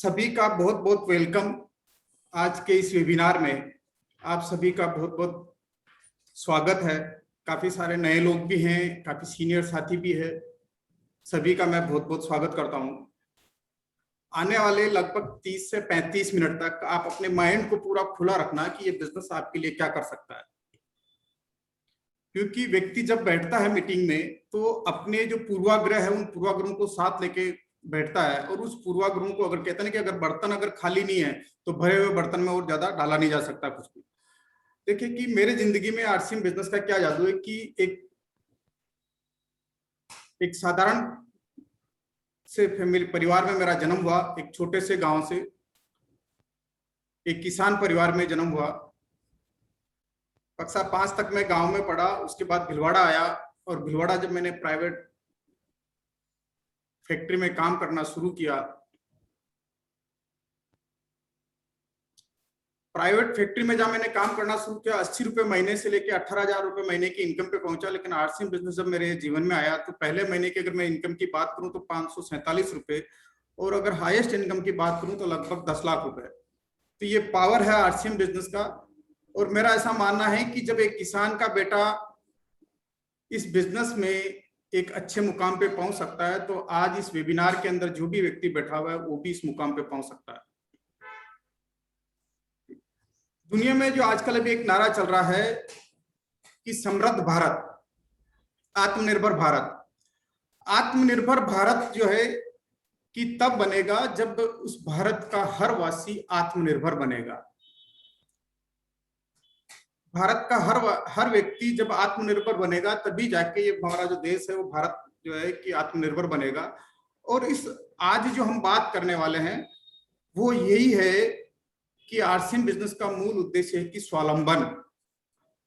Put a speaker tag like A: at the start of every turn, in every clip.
A: सभी का बहुत बहुत वेलकम। आज के इस वेबिनार में आप सभी का बहुत बहुत स्वागत है। काफी सारे नए लोग भी हैं, काफी सीनियर साथी भी है। सभी का मैं बहुत बहुत स्वागत करता हूं। आने वाले लगभग 30 से 35 मिनट तक आप अपने माइंड को पूरा खुला रखना कि ये बिजनेस आपके लिए क्या कर सकता है। क्योंकि व्यक्ति जब बैठता है मीटिंग में तो अपने जो पूर्वाग्रह है उन पूर्वाग्रहों को साथ लेके बैठता है, और उस पूर्वाग्रहों को अगर कहते हैं कि अगर बर्तन अगर खाली नहीं है तो भरे हुए बर्तन में और ज्यादा डाला नहीं जा सकता कुछ भी। देखिए कि मेरे जिंदगी में आरसीएम बिजनेस का क्या जादू है कि एक साधारण से फैमिली परिवार में मेरा जन्म हुआ। एक छोटे से गांव से एक किसान परिवार में जन्म हुआ। कक्षा 5 तक मैं गांव में पढ़ा, उसके बाद भिलवाड़ा आया, और भिलवाड़ा जब मैंने प्राइवेट फैक्ट्री में काम करना शुरू किया, प्राइवेट फैक्ट्री में जहां मैंने काम करना शुरू किया 80 रुपए महीने से लेकर 18,000 रुपए महीने की इनकम पे पहुंचा। लेकिन आरसीएम बिजनेस जब मेरे जीवन में आया तो पहले महीने की अगर मैं इनकम की बात करूं तो 547 रुपए, और अगर हाईएस्ट इनकम की बात करूं तो लगभग 10 लाख रुपए। तो ये पावर है आरसीएम बिजनेस का। और मेरा ऐसा मानना है कि जब एक किसान का बेटा इस बिजनेस में एक अच्छे मुकाम पे पहुंच सकता है तो आज इस वेबिनार के अंदर जो भी व्यक्ति बैठा हुआ है वो भी इस मुकाम पे पहुंच सकता है। दुनिया में जो आजकल अभी एक नारा चल रहा है कि समृद्ध भारत, आत्मनिर्भर भारत। आत्मनिर्भर भारत जो है कि तब बनेगा जब उस भारत का हर वासी आत्मनिर्भर बनेगा। भारत का हर व्यक्ति जब आत्मनिर्भर बनेगा तभी जाके ये हमारा जो देश है वो भारत जो है कि आत्मनिर्भर बनेगा। और इस आज जो हम बात करने वाले हैं वो यही है कि आरसीएम बिजनेस का मूल उद्देश्य है कि स्वावलंबन,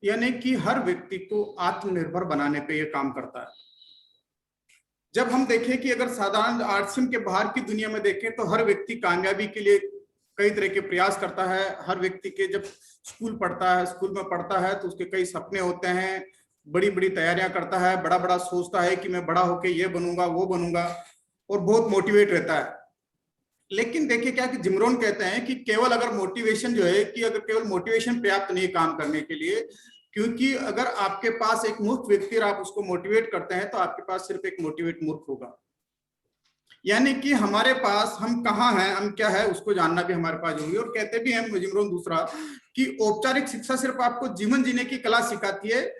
A: यानी कि हर व्यक्ति को आत्मनिर्भर बनाने पे ये काम करता है। जब हम देखें कि अगर साधारण आरसीएम के बाहर की दुनिया में देखें तो हर व्यक्ति कामयाबी के लिए कई तरह के प्रयास करता है। हर व्यक्ति के जब स्कूल में पढ़ता है तो उसके कई सपने होते हैं, बड़ी बड़ी तैयारियां करता है, बड़ा बड़ा सोचता है कि मैं बड़ा होके ये बनूंगा वो बनूंगा, और बहुत मोटिवेट रहता है। लेकिन देखिए क्या कि जिम रोहन कहते हैं कि केवल अगर मोटिवेशन जो है कि अगर केवल मोटिवेशन पर्याप्त नहीं काम करने के लिए, क्योंकि अगर आपके पास एक मूर्ख व्यक्ति और आप उसको मोटिवेट करते हैं तो आपके पास सिर्फ एक मोटिवेट मूर्ख होगा। यानी कि हमारे पास हम कहाँ हैं, हम क्या है, उसको जानना भी हमारे पास जरूरी है। और कहते भी हैं जिम रोहन दूसरा कि औपचारिक शिक्षा सिर्फ आपको जीवन जीने की कला सिखाती है,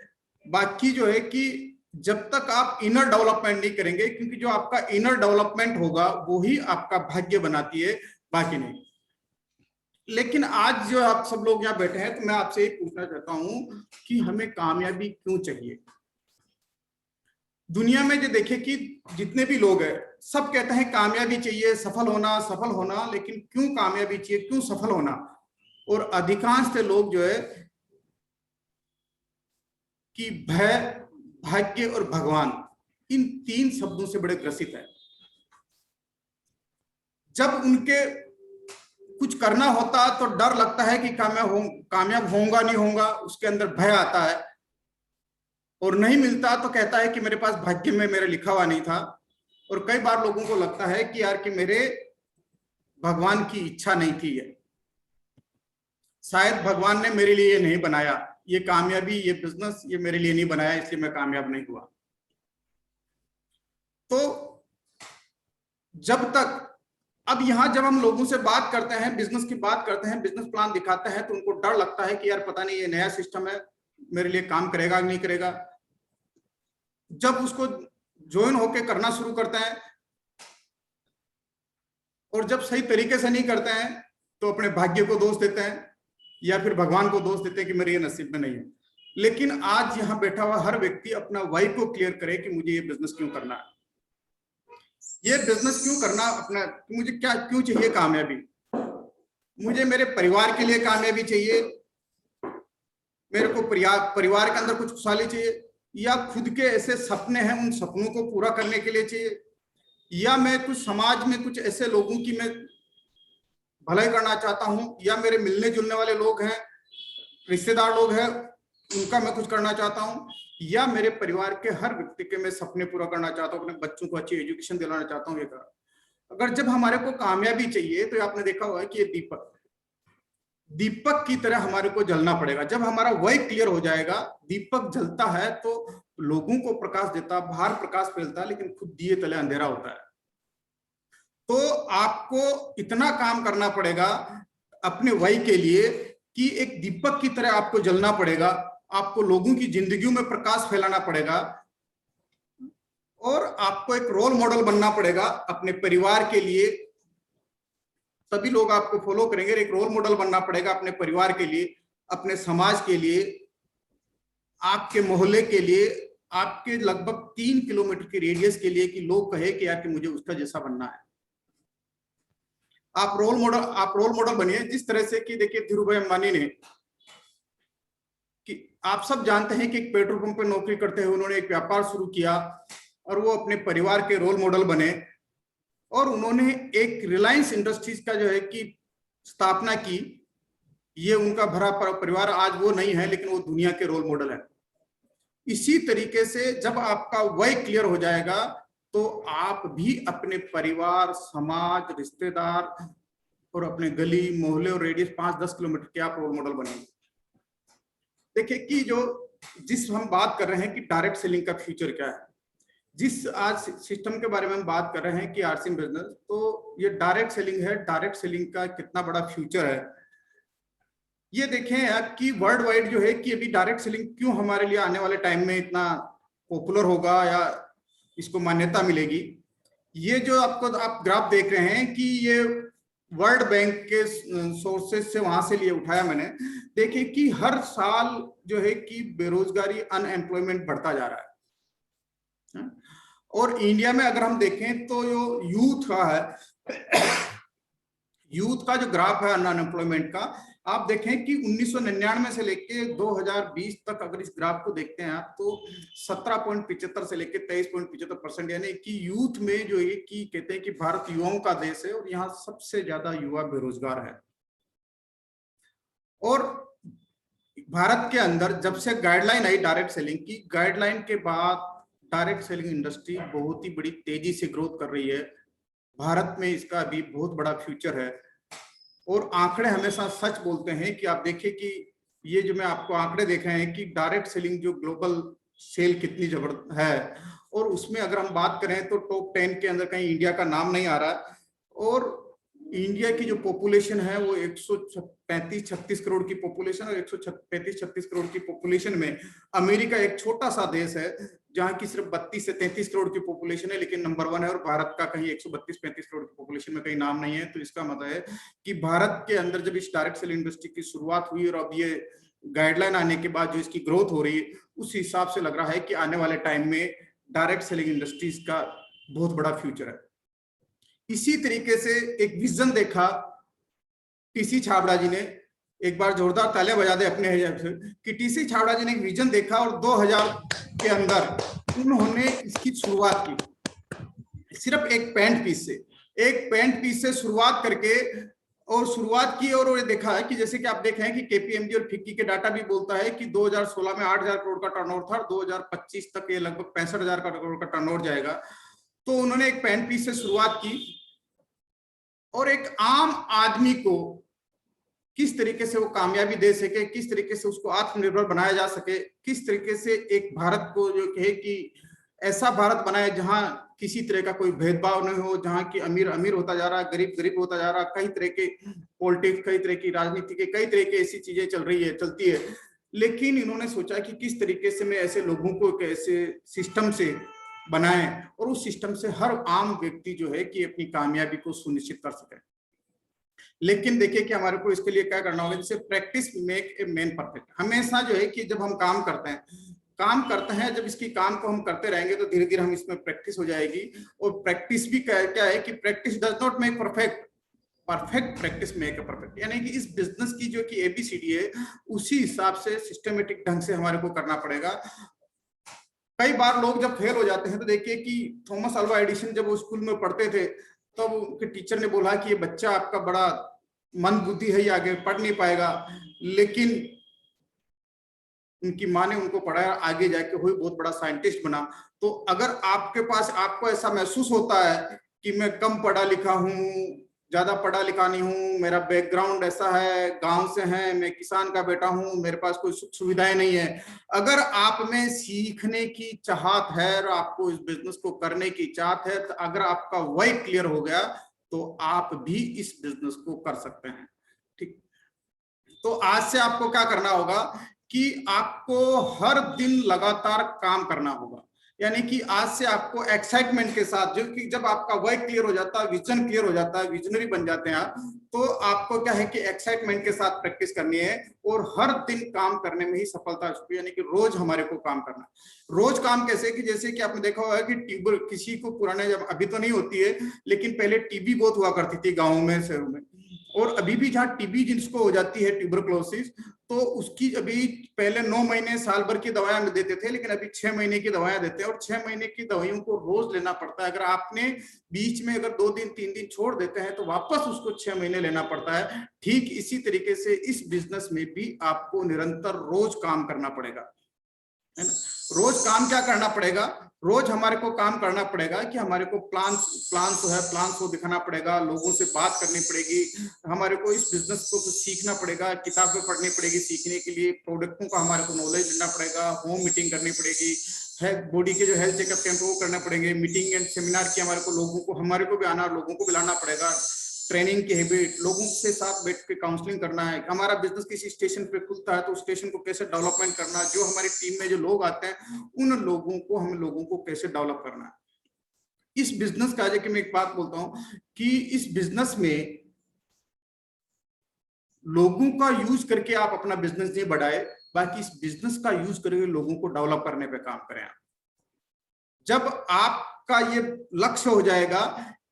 A: बाकी जो है कि जब तक आप इनर डेवलपमेंट नहीं करेंगे, क्योंकि जो आपका इनर डेवलपमेंट होगा वो ही आपका भाग्य बनाती है, बाकी नहीं। लेकिन आज जो आप सब लोग यहाँ बैठे हैं तो मैं आपसे एक पूछना चाहता हूं कि हमें कामयाबी क्यों चाहिए। दुनिया में जो देखे कि जितने भी लोग हैं सब कहते हैं कामयाबी चाहिए, सफल होना, लेकिन क्यों कामयाबी चाहिए, क्यों सफल होना। और अधिकांश से लोग जो है कि भय, भाग्य और भगवान, इन 3 शब्दों से बड़े ग्रसित है। जब उनके कुछ करना होता तो डर लगता है कि कामयाब होऊंगा नहीं होऊंगा, उसके अंदर भय आता है। और नहीं मिलता तो कहता है कि मेरे पास भाग्य में मेरे लिखा हुआ नहीं था। और कई बार लोगों को लगता है कि यार कि मेरे भगवान की इच्छा नहीं थी, ये शायद भगवान ने मेरे लिए ये नहीं बनाया, ये कामयाबी, ये बिजनेस ये मेरे लिए नहीं बनाया, इसलिए मैं कामयाब नहीं हुआ। तो जब तक अब यहां जब हम लोगों से बात करते हैं, बिजनेस की बात करते हैं, बिजनेस प्लान दिखाते हैं तो उनको डर लगता है कि यार पता नहीं ये नया सिस्टम है, मेरे लिए काम करेगा नहीं करेगा। जब उसको ज्वाइन होके करना शुरू करते हैं और जब सही तरीके से नहीं करते हैं तो अपने भाग्य को दोष देते हैं या फिर भगवान को दोष देते हैं कि मेरे ये नसीब में नहीं है। लेकिन आज यहाँ बैठा हुआ हर व्यक्ति अपना वाई को क्लियर करे कि मुझे ये बिजनेस क्यों करना है, ये बिजनेस क्यों करना, अपना मुझे क्या क्यों चाहिए कामयाबी। मुझे मेरे परिवार के लिए कामयाबी चाहिए, मेरे को परिवार के अंदर कुछ खुशहाली चाहिए, या खुद के ऐसे सपने हैं उन सपनों को पूरा करने के लिए चाहिए, या मैं कुछ समाज में कुछ ऐसे लोगों की मैं भलाई करना चाहता हूं, या मेरे मिलने जुलने वाले लोग हैं, रिश्तेदार लोग हैं, उनका मैं कुछ करना चाहता हूं, या मेरे परिवार के हर व्यक्ति के मैं सपने पूरा करना चाहता हूं, अपने बच्चों को अच्छी एजुकेशन दिलाना चाहता हूं। ये कर अगर जब हमारे को कामयाबी चाहिए तो आपने देखा होगा कि ये दीपक की तरह हमारे को जलना पड़ेगा। जब हमारा वही क्लियर हो जाएगा, दीपक जलता है तो लोगों को प्रकाश देता, बाहर प्रकाश फैलता है, लेकिन खुद दिए तले अंधेरा होता है। तो आपको इतना काम करना पड़ेगा अपने वही के लिए कि एक दीपक की तरह आपको जलना पड़ेगा, आपको लोगों की जिंदगियों में प्रकाश फैलाना पड़ेगा, और आपको एक रोल मॉडल बनना पड़ेगा अपने परिवार के लिए। सभी लोग आपको फॉलो करेंगे। एक रोल मॉडल बनना पड़ेगा अपने परिवार के लिए, अपने समाज के लिए, आपके मोहल्ले के लिए, आपके लगभग 3 किलोमीटर के रेडियस के लिए, कि लोग कहे कि यार कि मुझे उसका जैसा बनना है। आप रोल मॉडल बनिए। जिस तरह से कि देखिए धीरू भाई अंबानी ने, कि आप सब जानते हैं कि एक पेट्रोल पंप पर नौकरी करते हुए उन्होंने एक व्यापार शुरू किया और वो अपने परिवार के रोल मॉडल बने, और उन्होंने एक रिलायंस इंडस्ट्रीज का जो है कि स्थापना की। ये उनका भरा परिवार आज वो नहीं है, लेकिन वो दुनिया के रोल मॉडल है। इसी तरीके से जब आपका वही क्लियर हो जाएगा तो आप भी अपने परिवार, समाज, रिश्तेदार और अपने गली मोहल्ले और रेडियस 5-10 किलोमीटर के आप रोल मॉडल बनेंगे। देखिए कि जिस हम बात कर रहे हैं कि डायरेक्ट सेलिंग का फ्यूचर क्या है, जिस आज सिस्टम के बारे में हम बात कर रहे हैं कि आरसीएम बिजनेस, तो ये डायरेक्ट सेलिंग है। डायरेक्ट सेलिंग का कितना बड़ा फ्यूचर है ये देखें आप कि वर्ल्ड वाइड जो है कि अभी डायरेक्ट सेलिंग क्यों हमारे लिए आने वाले टाइम में इतना पॉपुलर होगा या इसको मान्यता मिलेगी। ये जो आप ग्राफ देख रहे हैं कि ये वर्ल्ड बैंक के सोर्सेस से वहां से लिए उठाया मैंने। देखिए कि हर साल जो है कि बेरोजगारी, अनएम्प्लॉयमेंट बढ़ता जा रहा है। और इंडिया में अगर हम देखें तो जो यूथ का है, यूथ का जो ग्राफ है अनएम्प्लॉयमेंट का, आप देखें कि 1999 से लेके 2020 तक अगर इस ग्राफ को देखते हैं आप, तो 17.75 से लेके 23.75%, यानी कि यूथ में जो है कि कहते हैं कि भारत युवाओं का देश है और यहाँ सबसे ज्यादा युवा बेरोजगार है। और भारत के अंदर जब से गाइडलाइन आई डायरेक्ट सेलिंग की, गाइडलाइन के बाद डायरेक्ट सेलिंग इंडस्ट्री बहुत ही बड़ी तेजी से ग्रोथ कर रही है। भारत में इसका अभी बहुत बड़ा फ्यूचर है और आंकड़े हमेशा सच बोलते हैं। कि आप देखिए कि ये जो मैं आपको आंकड़े देख रहे हैं कि डायरेक्ट सेलिंग जो ग्लोबल सेल कितनी जबरदस्त है, और उसमें अगर हम बात करें तो टॉप 10 के अंदर कहीं इंडिया का नाम नहीं आ रहा। और इंडिया की जो पॉपुलेशन है वो 135-36 करोड़ की पॉपुलेशन, और 135-36 करोड़ की पॉपुलेशन में अमेरिका एक छोटा सा देश है जहां की सिर्फ 32 से 33 करोड़ की पॉपुलेशन है, लेकिन नंबर 1 है। और भारत का कहीं 132-35 करोड़ की पॉपुलेशन में कहीं नाम नहीं है। तो इसका मतलब है कि भारत के अंदर जब इस डायरेक्ट सेलिंग इंडस्ट्री की शुरुआत हुई और अब ये गाइडलाइन आने के बाद जो इसकी ग्रोथ हो रही है, उस हिसाब से लग रहा है कि आने वाले टाइम में डायरेक्ट सेलिंग इंडस्ट्रीज का बहुत बड़ा फ्यूचर है। इसी तरीके से एक विजन देखा टीसी छाबड़ा जी ने, एक बार जोरदार तालियां बजा दे अपने हिसाब से, कि टीसी छाबड़ा जी ने एक विजन देखा और 2000 के अंदर उन्होंने इसकी शुरुआत की। सिर्फ एक पेंट पीस से शुरुआत करके और शुरुआत की, और ये देखा है कि जैसे कि आप देख रहे हैं कि केपीएमजी और फिक्की के डाटा भी बोलता है कि 2016 में 8000 करोड़ का टर्नओवर था, 2025 तक ये लगभग 65,000 करोड़ का टर्नओवर जाएगा। तो उन्होंने एक पेंट पीस से शुरुआत की और एक आम आदमी को किस तरीके से वो कामयाबी दे सके, किस तरीके से उसको आत्मनिर्भर बनाया जा सके, किस तरीके से एक भारत को जो है कि ऐसा भारत बनाए जहां किसी तरह का कोई भेदभाव नहीं हो, जहां की अमीर अमीर होता जा रहा है, गरीब गरीब होता जा रहा है। कई तरह के पॉलिटिक्स, कई तरह की राजनीति के कई तरह की ऐसी चीजें चलती है। लेकिन इन्होंने सोचा कि किस तरीके से मैं ऐसे लोगों को ऐसे सिस्टम से बनाएं और उस सिस्टम से हर आम व्यक्ति जो है कि अपनी कामयाबी को सुनिश्चित कर सके। लेकिन देखिए कि हमारे को इसके लिए क्या करना होगा, जैसे practice make a man perfect. हमेशा जो है कि जब हम काम करते हैं, जब इसकी काम को हम करते रहेंगे तो धीरे धीरे हम इसमें प्रैक्टिस हो जाएगी। और प्रैक्टिस भी क्या है कि practice does not make perfect, perfect practice make a perfect. यानी कि इस बिजनेस की जो कि एबीसीडी है उसी हिसाब से सिस्टमेटिक ढंग से हमारे को करना पड़ेगा। कई बार लोग जब फेल हो जाते हैं तो देखिए कि थॉमस अल्वा एडिसन जब वो स्कूल में पढ़ते थे तब तो उनके टीचर ने बोला कि ये बच्चा आपका बड़ा मंद बुद्धि है, ये आगे पढ़ नहीं पाएगा। लेकिन उनकी माँ ने उनको पढ़ाया, आगे जाके हुई बहुत बड़ा साइंटिस्ट बना। तो अगर आपके पास आपको ऐसा महसूस होता है कि मैं कम पढ़ा लिखा हूँ, ज्यादा पढ़ा लिखा नहीं हूँ, मेरा बैकग्राउंड ऐसा है, गांव से है, मैं किसान का बेटा हूँ, मेरे पास कोई सुख सुविधाएं नहीं है। अगर आप में सीखने की चाहत है और आपको इस बिजनेस को करने की चाहत है, तो अगर आपका वही क्लियर हो गया तो आप भी इस बिजनेस को कर सकते हैं। ठीक, तो आज से आपको क्या करना होगा कि आपको हर दिन लगातार काम करना होगा। यानी कि आज से आपको एक्साइटमेंट के साथ, जो कि जब आपका वर्क क्लियर हो जाता है, विजन क्लियर हो जाता है, विजनरी बन जाते हैं आप, तो आपको क्या है कि एक्साइटमेंट के साथ प्रैक्टिस करनी है और हर दिन काम करने में ही सफलता छुपी। यानी कि रोज हमारे को काम करना। रोज काम कैसे कि जैसे कि आपने देखा होगा कि ट्यूबर किसी को पुराने, जब अभी तो नहीं होती है लेकिन पहले टीबी बहुत हुआ करती थी गाँव में, शहरों में, और अभी भी जहाँ टीबी जिसको हो जाती है, ट्यूबरक्लोसिस, तो उसकी अभी पहले 9 महीने साल भर की दवाएं देते थे, लेकिन अभी 6 महीने की दवाएं देते हैं और 6 महीने की दवाइयों को रोज लेना पड़ता है। अगर आपने बीच में अगर 2 दिन 3 दिन छोड़ देते हैं तो वापस उसको 6 महीने लेना पड़ता है। ठीक इसी तरीके से इस बिजनेस में भी आपको निरंतर रोज काम करना पड़ेगा, है ना। रोज काम क्या करना पड़ेगा, रोज हमारे को काम करना पड़ेगा कि हमारे को प्लान को दिखाना पड़ेगा, लोगों से बात करनी पड़ेगी, हमारे को इस बिजनेस को सीखना पड़ेगा, किताबें पढ़नी पड़ेगी सीखने के लिए, प्रोडक्टों का हमारे को नॉलेज लेना पड़ेगा, होम मीटिंग करनी पड़ेगी, है बॉडी के जो हेल्थ चेकअप कैंप वो करने पड़ेंगे, मीटिंग एंड सेमिनार की हमारे को लोगों को, हमारे को भी आना, लोगों को बुलाना पड़ेगा, ट्रेनिंग के हैबिट, लोगों से साथ बैठ के काउंसलिंग करना है। हमारा बिजनेस किसी स्टेशन पे खुलता है तो स्टेशन को कैसे डेवलपमेंट करना, जो हमारी टीम में जो लोग आते हैं उन लोगों को, हम लोगों को कैसे डेवलप करना है। इस बिजनेस का, कि मैं एक बात बोलता हूं कि इस बिजनेस में लोगों का यूज करके आप अपना बिजनेस नहीं बढ़ाए, बाकी इस बिजनेस का यूज करके लोगों को डेवलप करने पे काम करें। जब आपका ये लक्ष्य हो जाएगा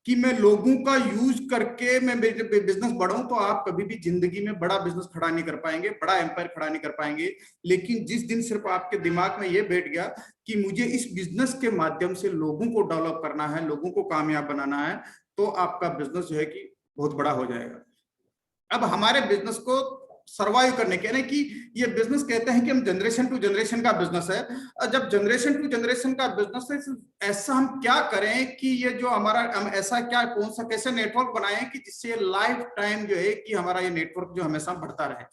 A: कि मैं लोगों का यूज करके मैं बिजनेस बढ़ाऊं, तो आप कभी भी जिंदगी में बड़ा बिजनेस खड़ा नहीं कर पाएंगे, बड़ा एम्पायर खड़ा नहीं कर पाएंगे। लेकिन जिस दिन सिर्फ आपके दिमाग में ये बैठ गया कि मुझे इस बिजनेस के माध्यम से लोगों को डेवलप करना है, लोगों को कामयाब बनाना है, तो आपका बिजनेस जो है कि बहुत बड़ा हो जाएगा। अब हमारे बिजनेस को सर्वाइव करने के, यानी कि ये बिजनेस कहते हैं कि हम जनरेशन टू जनरेशन का बिजनेस है। जब जनरेशन टू जनरेशन का बिजनेस है, ऐसा हम क्या करें कि ये जो हमारा, हम ऐसा क्या, कौन सा, कैसे नेटवर्क बनाएं कि जिससे लाइफ टाइम जो है कि हमारा ये नेटवर्क जो हमेशा बढ़ता रहे।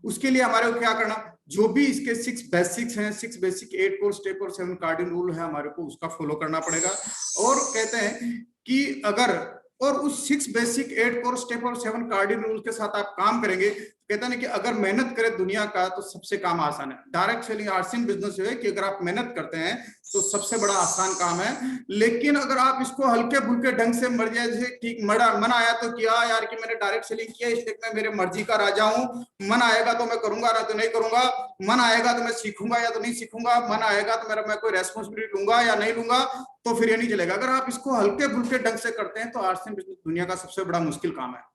A: उसके लिए हमारे को क्या करना, जो भी इसके 6 बेसिक्स हैं, 6 बेसिक 8 कोर स्टेप और 7 कार्डिनल रूल है, हमारे को उसका फॉलो करना पड़ेगा। और कहते हैं कि अगर, और उस 6 बेसिक 8 कोर स्टेप और 7 कार्डिनल रूल के साथ आप काम करेंगे, कहते हैं कि अगर मेहनत करे दुनिया का तो सबसे काम आसान है। डायरेक्ट सेलिंग आरसीएम बिजनेस है कि अगर आप मेहनत करते हैं तो सबसे बड़ा आसान काम है। लेकिन अगर आप इसको हल्के फुल्के ढंग से मर जाए, जैसे ठीक मन आया तो किया यार कि मैंने डायरेक्ट सेलिंग किया, इसलिए मैं मेरे मर्जी का राजा हूं, मन आएगा तो मैं करूंगा, ना तो नहीं करूंगा, मन आएगा तो मैं सीखूंगा या तो नहीं सीखूंगा, मन आएगा तो मैं कोई रेस्पॉन्सिबिलिटी लूंगा या नहीं लूंगा, तो फिर ये नहीं चलेगा। अगर आप इसको हल्के फुल्के ढंग से करते हैं तो आरसीएम बिजनेस दुनिया का सबसे बड़ा मुश्किल काम है।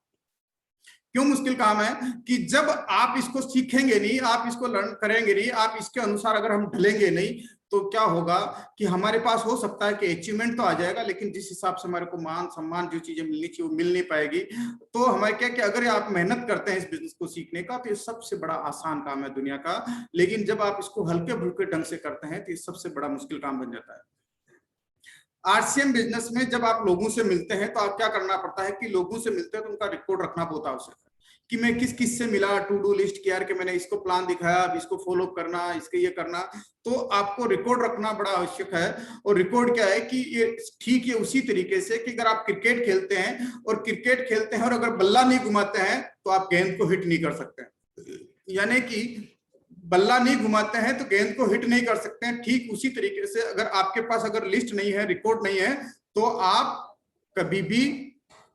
A: क्यों मुश्किल काम है कि जब आप इसको सीखेंगे नहीं, आप इसको लर्न करेंगे नहीं, आप इसके अनुसार अगर हम ढलेंगे नहीं, तो क्या होगा कि हमारे पास हो सकता है कि अचीवमेंट तो आ जाएगा, लेकिन जिस हिसाब से हमारे को मान सम्मान, जो चीजें मिलनी चाहिए वो मिल नहीं पाएगी। तो हमारे क्या कि अगर आप मेहनत करते हैं इस बिजनेस को सीखने का, तो ये सबसे बड़ा आसान काम है दुनिया का। लेकिन जब आप इसको हल्के फुल्के ढंग से करते हैं तो ये सबसे बड़ा मुश्किल काम बन जाता है। आरसीएम बिजनेस में जब आप लोगों से मिलते हैं तो आप क्या करना पड़ता है कि लोगों से मिलते हैं तो उनका रिकॉर्ड रखना बहुत आवश्यक है कि मैं किस किस से मिला, टू डू लिस्ट किया कि मैंने इसको प्लान दिखाया, अब इसको फॉलो करना, इसके ये करना, तो आपको रिकॉर्ड रखना बड़ा आवश्यक है। और रिकॉर्ड क्या है कि ये ठीक है उसी तरीके से कि अगर आप क्रिकेट खेलते हैं और अगर बल्ला नहीं घुमाते हैं तो आप गेंद को हिट नहीं कर सकते, यानी कि बल्ला नहीं घुमाते हैं तो गेंद को हिट नहीं कर सकते हैं। ठीक उसी तरीके से अगर आपके पास अगर लिस्ट नहीं है, रिकॉर्ड नहीं है, तो आप कभी भी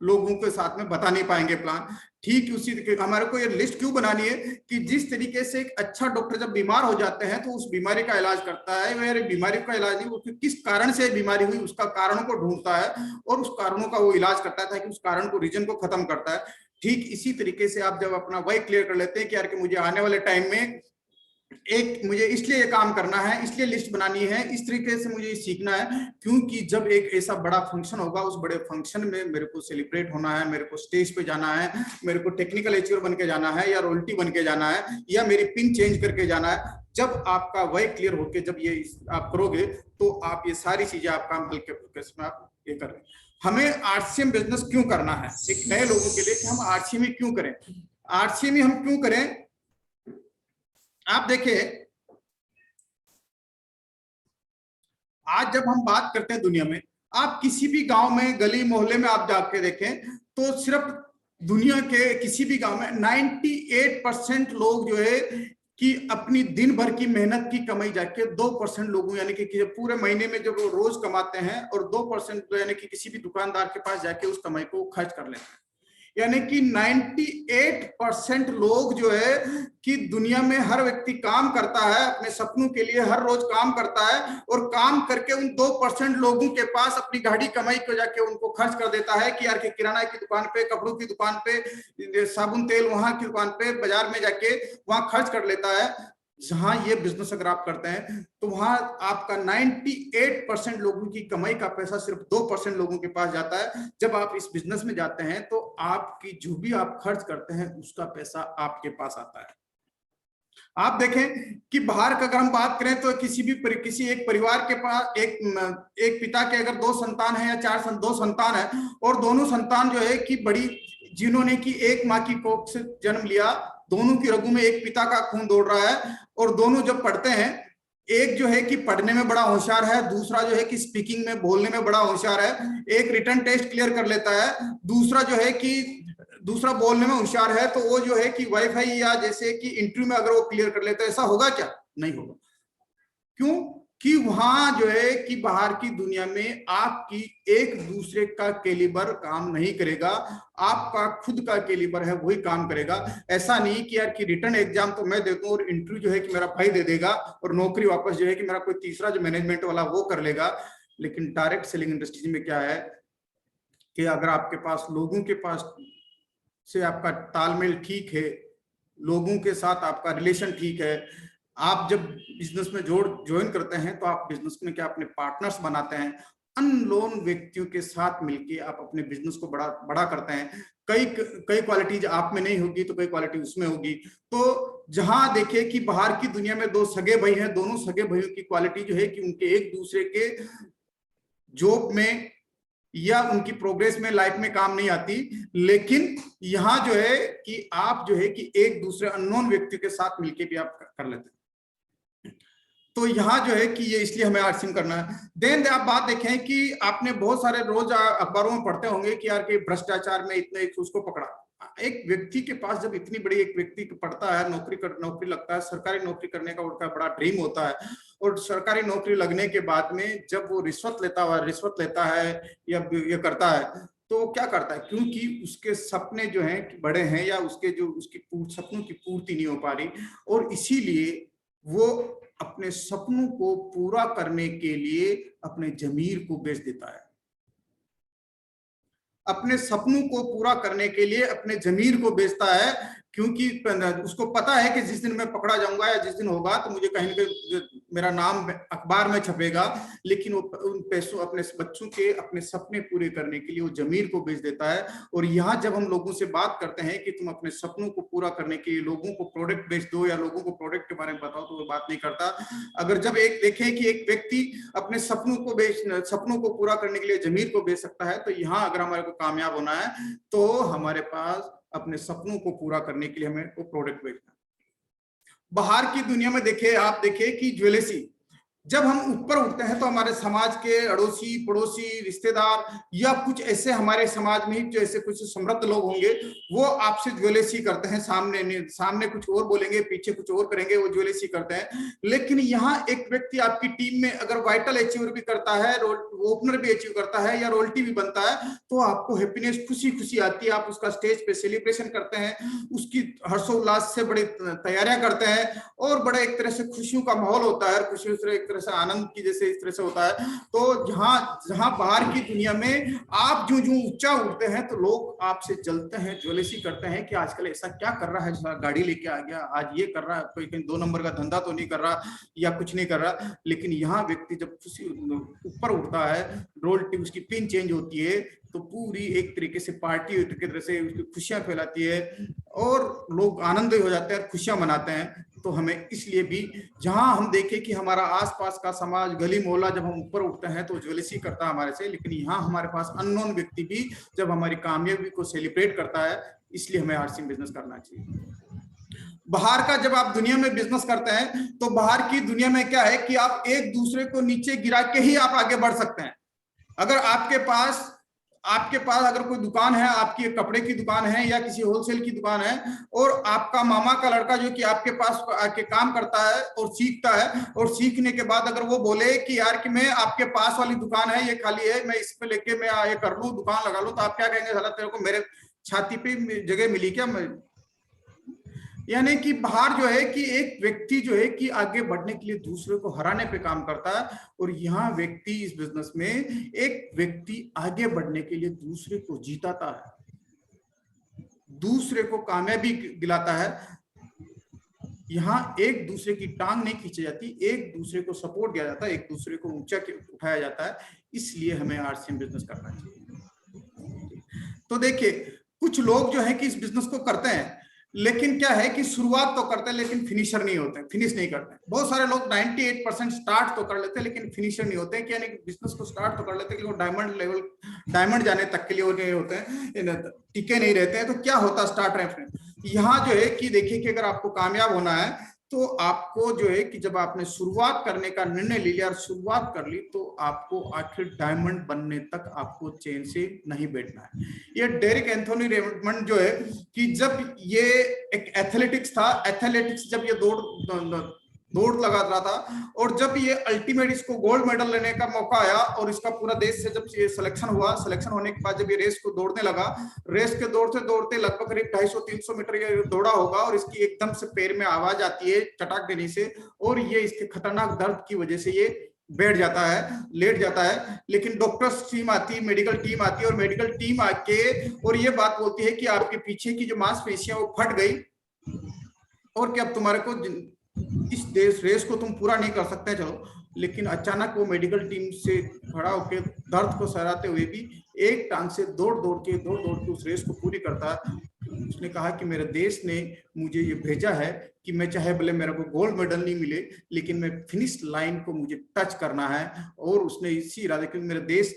A: लोगों के साथ में बता नहीं पाएंगे प्लान। ठीक उसी तरीके हमारे को ये लिस्ट क्यों बनानी है कि जिस तरीके से एक अच्छा डॉक्टर जब बीमार हो जाते हैं तो उस बीमारी का इलाज करता है, मेरे बीमारी का इलाज नहीं, वो किस कारण से बीमारी हुई उसका कारणों को ढूंढता है और उस कारणों का वो इलाज करता है ताकि उस कारण को, रीजन को खत्म करता है। ठीक इसी तरीके से आप जब अपना वही क्लियर कर लेते हैं कि यार कि मुझे आने वाले टाइम में मुझे इसलिए ये काम करना है, इसलिए लिस्ट बनानी है, इस तरीके से मुझे सीखना है, क्योंकि जब एक ऐसा बड़ा फंक्शन होगा, उस बड़े फंक्शन में मेरे को सेलिब्रेट होना है, मेरे को स्टेज पे जाना है, मेरे को टेक्निकल एचीवर बन के जाना है या रॉयल्टी बन के जाना है या मेरी पिन चेंज करके जाना है। जब आपका वही क्लियर होके जब ये आप करोगे तो आप ये सारी चीजें आप काम हल्के फुल्के में आप ये कर रहे हैं। हमें आरसीएम बिजनेस क्यों करना है, एक नए लोगों के लिए कि हम आरसीएम ही क्यों करें, आरसीएम ही हम क्यों करें। आप देखिए, आज जब हम बात करते हैं दुनिया में, आप किसी भी गांव में, गली मोहल्ले में आप जाके देखें तो सिर्फ दुनिया के किसी भी गांव में 98% लोग जो है कि अपनी दिन भर की मेहनत की कमाई जाके 2% लोगों, यानी कि पूरे महीने में जब वो रोज कमाते हैं और 2% यानी कि किसी भी दुकानदार के पास जाके उस कमाई को खर्च कर लेते हैं। यानी कि 98% लोग जो है कि दुनिया में हर व्यक्ति काम करता है अपने सपनों के लिए, हर रोज काम करता है और काम करके उन 2% लोगों के पास अपनी गाड़ी कमाई को जाके उनको खर्च कर देता है कि यार के किराना की दुकान पे, कपड़ों की दुकान पे, साबुन तेल वहां की दुकान पे, बाजार में जाके वहां खर्च कर लेता है। जहां ये बिजनेस अगर आप करते हैं तो वहां आपका 98% लोगों की कमाई का पैसा सिर्फ 2% लोगों के पास जाता है। जब आप इस बिजनेस में जाते हैं तो आपकी जो भी आप खर्च करते हैं उसका पैसा आपके पास आता है। आप देखें कि बाहर का अगर हम बात करें तो किसी एक परिवार के पास एक पिता के अगर 2 संतान है या 2 संतान है और दोनों संतान जो है कि बड़ी, जिन्होंने कि एक माँ की कोख से जन्म लिया, दोनों की रगों में एक पिता का खून दौड़ रहा है और दोनों जब पढ़ते हैं, एक जो है कि पढ़ने में बड़ा होशियार है, दूसरा जो है कि स्पीकिंग में, बोलने में बड़ा होशियार है, एक रिटन टेस्ट क्लियर कर लेता है, दूसरा जो है कि दूसरा बोलने में होशियार है, तो वो जो है कि वाईफाई या जैसे कि इंटरव्यू में अगर वो क्लियर कर लेता है, ऐसा होगा क्या? नहीं होगा। क्यों? कि वहां जो है कि बाहर की दुनिया में आपकी एक दूसरे का कैलिबर काम नहीं करेगा, आपका खुद का कैलिबर है वही काम करेगा। ऐसा नहीं कि यार कि रिटर्न एग्जाम तो मैं देता हूं और इंटरव्यू जो है कि मेरा भाई दे देगा और नौकरी वापस जो है कि मेरा कोई तीसरा जो मैनेजमेंट वाला वो कर लेगा। लेकिन डायरेक्ट सेलिंग इंडस्ट्री में क्या है कि अगर आपके पास लोगों के पास से आपका तालमेल ठीक है, लोगों के साथ आपका रिलेशन ठीक है, आप जब बिजनेस में ज्वाइन करते हैं तो आप बिजनेस में क्या अपने पार्टनर्स बनाते हैं, अननोन व्यक्तियों के साथ मिलके आप अपने बिजनेस को बड़ा करते हैं। कई क्वालिटीज आप में नहीं होगी तो कई क्वालिटी उसमें होगी। तो जहां देखे कि बाहर की दुनिया में 2 सगे भाई हैं, दोनों सगे भाइयों की क्वालिटी जो है कि उनके एक दूसरे के जॉब में या उनकी प्रोग्रेस में, लाइफ में काम नहीं आती। लेकिन यहाँ जो है कि आप जो है कि एक दूसरे अननोन व्यक्ति के साथ मिलके भी आप कर लेते हैं। तो यहाँ जो है कि ये इसलिए हमें आर्टसिंग करना है। देन आप बात देखें कि आपने बहुत सारे रोज अखबारों में पढ़ते होंगे कि यार कि भ्रष्टाचार में इतने उसको पकड़ा। एक व्यक्ति के पास जब इतनी बड़ी, एक व्यक्ति पढ़ता है, नौकरी लगता है, सरकारी नौकरी करने का उनका बड़ा ड्रीम होता है और सरकारी नौकरी लगने के बाद में जब वो रिश्वत लेता है या ये करता है तो वो क्या करता है, क्योंकि उसके सपने जो हैं बड़े हैं या उसकी सपनों की पूर्ति नहीं हो पा रही और इसीलिए वो अपने सपनों को पूरा करने के लिए अपने जमीर को बेच देता है। अपने सपनों को पूरा करने के लिए अपने जमीर को बेचता है, क्योंकि उसको पता है कि जिस दिन मैं पकड़ा जाऊंगा या जिस दिन होगा तो मुझे कहीं ना कहीं मेरा नाम अखबार में छपेगा। लेकिन वो उन पैसों, अपने बच्चों के अपने सपने पूरे करने के लिए वो जमीर को बेच देता है। और यहाँ जब हम लोगों से बात करते हैं कि तुम अपने सपनों को पूरा करने के लिए लोगों को प्रोडक्ट बेच दो या लोगों को प्रोडक्ट के बारे में बताओ, तो वो बात नहीं करता। अगर जब एक देखें कि एक व्यक्ति अपने सपनों को पूरा करने के लिए जमीर को बेच सकता है, तो यहाँ अगर हमारे को कामयाब होना है तो हमारे पास अपने सपनों को पूरा करने के लिए हमें को प्रोडक्ट बेचना। बाहर की दुनिया में आप देखे कि ज्वेलरी, जब हम ऊपर उठते हैं तो हमारे समाज के अड़ोसी पड़ोसी रिश्तेदार या कुछ ऐसे हमारे समाज में जो ऐसे कुछ समृद्ध लोग होंगे वो आपसे ज्वेलरी करते हैं, सामने कुछ और बोलेंगे, पीछे कुछ और करेंगे, वो ज्वेलरी करते हैं। लेकिन यहाँ एक व्यक्ति आपकी टीम में अगर वाइटल अचीव भी करता है, ओपनर भी अचीव करता है या रोल्टी भी बनता है, तो आपको हैप्पीनेस, खुशी आती है। आप उसका स्टेज पे सेलिब्रेशन करते हैं, उसकी हर्षोल्लास से बड़ी तैयारियां करते हैं और बड़ा एक तरह से खुशियों का माहौल होता है, खुशियों से एक तरह से आनंद की जैसे इस तरह से होता है। तो जहां बाहर की दुनिया में आप जो ऊंचा उठते हैं तो लोग आपसे जलते हैं, ज्वेलरी करते हैं कि आजकल ऐसा क्या कर रहा है, गाड़ी लेके आ गया, आज ये कर रहा है, कोई कहीं 2 नंबर का धंधा तो नहीं कर रहा या कुछ नहीं कर रहा। लेकिन यहाँ व्यक्ति जब खुशी ऊपर उठता है, रोल उसकी पिन चेंज होती है तो पूरी एक तरीके से पार्टी की तरह से उसकी खुशियां फैलाती है और लोग आनंद हो जाते हैं, खुशियां मनाते हैं। तो हमें इसलिए भी जहां हम देखें कि हमारा आसपास का समाज, गली मोहल्ला जब हम ऊपर उठते हैं तो ज्वेलसी करता है हमारे से, लेकिन यहाँ हमारे पास अननोन व्यक्ति भी जब हमारी कामयाबी को सेलिब्रेट करता है, इसलिए हमें आरसीएम बिजनेस करना चाहिए। बाहर का जब आप दुनिया में बिजनेस करते हैं तो बाहर की दुनिया में क्या है कि आप एक दूसरे को नीचे गिरा के ही आप आगे बढ़ सकते हैं। अगर आपके पास अगर कोई दुकान है, आपकी एक कपड़े की दुकान है या किसी होलसेल की दुकान है, और आपका मामा का लड़का जो कि आपके पास आके काम करता है और सीखता है, और सीखने के बाद अगर वो बोले कि यार कि मैं आपके पास वाली दुकान है ये खाली है, मैं इस पे लेके मैं ये कर लूं, दुकान लगा लूं, तो आप क्या कहेंगे, साला तेरे को मेरे छाती पे जगह मिली क्या? यानी कि बाहर जो है कि एक व्यक्ति जो है कि आगे बढ़ने के लिए दूसरे को हराने पे काम करता है, और यहाँ व्यक्ति इस बिजनेस में एक व्यक्ति आगे बढ़ने के लिए दूसरे को जीताता है, दूसरे को कामयाबी दिलाता है। यहाँ एक दूसरे की टांग नहीं खींची जाती, एक दूसरे को सपोर्ट दिया जाता है, एक दूसरे को ऊंचा उठाया जाता है। इसलिए हमें आरसीएम बिजनेस करना चाहिए। तो देखिए, कुछ लोग जो है कि इस बिजनेस को करते हैं, लेकिन क्या है कि शुरुआत तो करते हैं लेकिन फिनिशर नहीं होते, फिनिश नहीं करते। बहुत सारे लोग 98% स्टार्ट तो कर लेते हैं लेकिन फिनिशर नहीं होते, यानी कि बिजनेस को स्टार्ट तो कर लेते हैं, वो डायमंड जाने तक के लिए होते हैं, टिके नहीं रहते हैं। तो क्या होता है स्टार्ट रैंप में? यहाँ जो है कि देखिए कि अगर आपको कामयाब होना है तो आपको जो है कि जब आपने शुरुआत करने का निर्णय ले लिया और शुरुआत कर ली, तो आपको आखिर डायमंड बनने तक आपको चैन से नहीं बैठना है। ये डेरिक एंथोनी रेमंड जो है कि जब ये एक एथलेटिक्स था, एथलेटिक्स जब ये दौड़ लगा रहा था, और जब ये अल्टीमेट इसको गोल्ड मेडल लेने का मौका आया और इसका पूरा देश से जब ये सिलेक्शन हुआ, सिलेक्शन होने के बाद जब ये रेस को दौड़ने लगा, रेस के दौड़ते दौड़ते लगभग करीब 250-300 मीटर ये दौड़ा होगा, और इसकी एकदम से पैर में आवाज आती है चटाक देने से, और ये इसके खतरनाक दर्द की वजह से ये बैठ जाता है, लेट जाता है। लेकिन डॉक्टर्स टीम आती है, मेडिकल टीम आती है, और मेडिकल टीम आके और ये बात बोलती है कि आपके पीछे की जो मांसपेशियां वो फट गई, और क्या अब तुम्हारे को इस रेस को तुम पूरा नहीं कर सकते, चलो। लेकिन अचानक वो मेडिकल टीम से खड़ा होकर दर्द को सहराते हुए भी एक टांग से दौड़ दौड़ के उस रेस को पूरी करता है। उसने कहा कि मेरे देश ने मुझे ये भेजा है कि मैं चाहे भले मेरे को गोल्ड मेडल नहीं मिले, लेकिन मैं फिनिश लाइन को मुझे टच करना है। और उसने इसी इरादे के, मेरे देश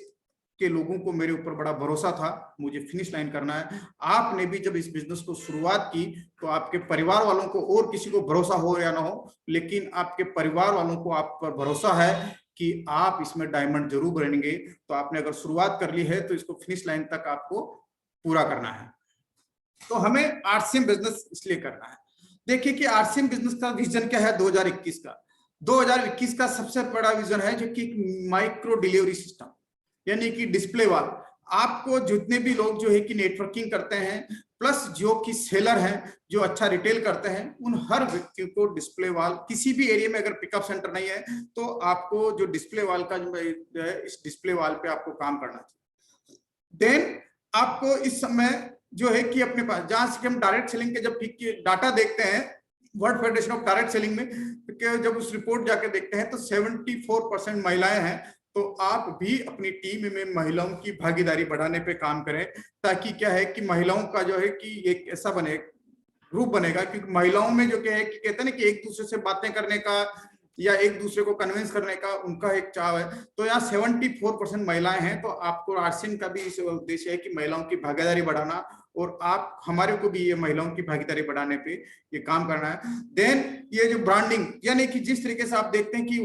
A: के लोगों को मेरे ऊपर बड़ा भरोसा था, मुझे फिनिश लाइन करना है। आपने भी जब इस बिजनेस को शुरुआत की तो आपके परिवार वालों को, और किसी को भरोसा हो या ना हो, लेकिन आपके परिवार वालों को आप पर भरोसा है कि आप इसमें डायमंड जरूर बनेंगे। तो आपने अगर शुरुआत कर ली है तो इसको फिनिश लाइन तक आपको पूरा करना है। तो हमें आरसीएम बिजनेस इसलिए करना है। देखिए कि आरसीएम बिजनेस का विजन क्या है 2021 का। 2021 का सबसे बड़ा विजन है जो कि माइक्रो डिलीवरी सिस्टम, यानी कि डिस्प्ले वॉल। आपको जितने भी लोग जो है कि नेटवर्किंग करते हैं, प्लस जो कि सेलर हैं, जो अच्छा रिटेल करते हैं, उन हर व्यक्ति को डिस्प्ले वॉल, किसी भी एरिया में अगर पिकअप सेंटर नहीं है तो आपको जो डिस्प्ले वॉल का जो है, इस डिस्प्ले वॉल पे आपको काम करना चाहिए। देन आपको इस समय जो है कि अपने पास, जहां से हम डायरेक्ट सेलिंग के जब डाटा देखते हैं world federation of direct selling में, जब उस रिपोर्ट जाके देखते हैं तो 74% महिलाएं हैं। तो आप भी अपनी टीम में महिलाओं की भागीदारी बढ़ाने पे काम करें, ताकि क्या है कि महिलाओं का जो है कि एक ऐसा बने ग्रुप बनेगा, क्योंकि महिलाओं में जो क्या है कि कहते हैं ना कि एक दूसरे से बातें करने का या एक दूसरे को कन्विंस करने का उनका एक चाव है। तो यहाँ 74% महिलाएं हैं। तो आपको आरसीएम का भी इस उद्देश्य है कि महिलाओं की भागीदारी बढ़ाना, और आप हमारे को भी ये महिलाओं की भागीदारी बढ़ाने पे ये काम करना है। देन ये जो ब्रांडिंग, यानी कि जिस तरीके से आप देखते हैं कि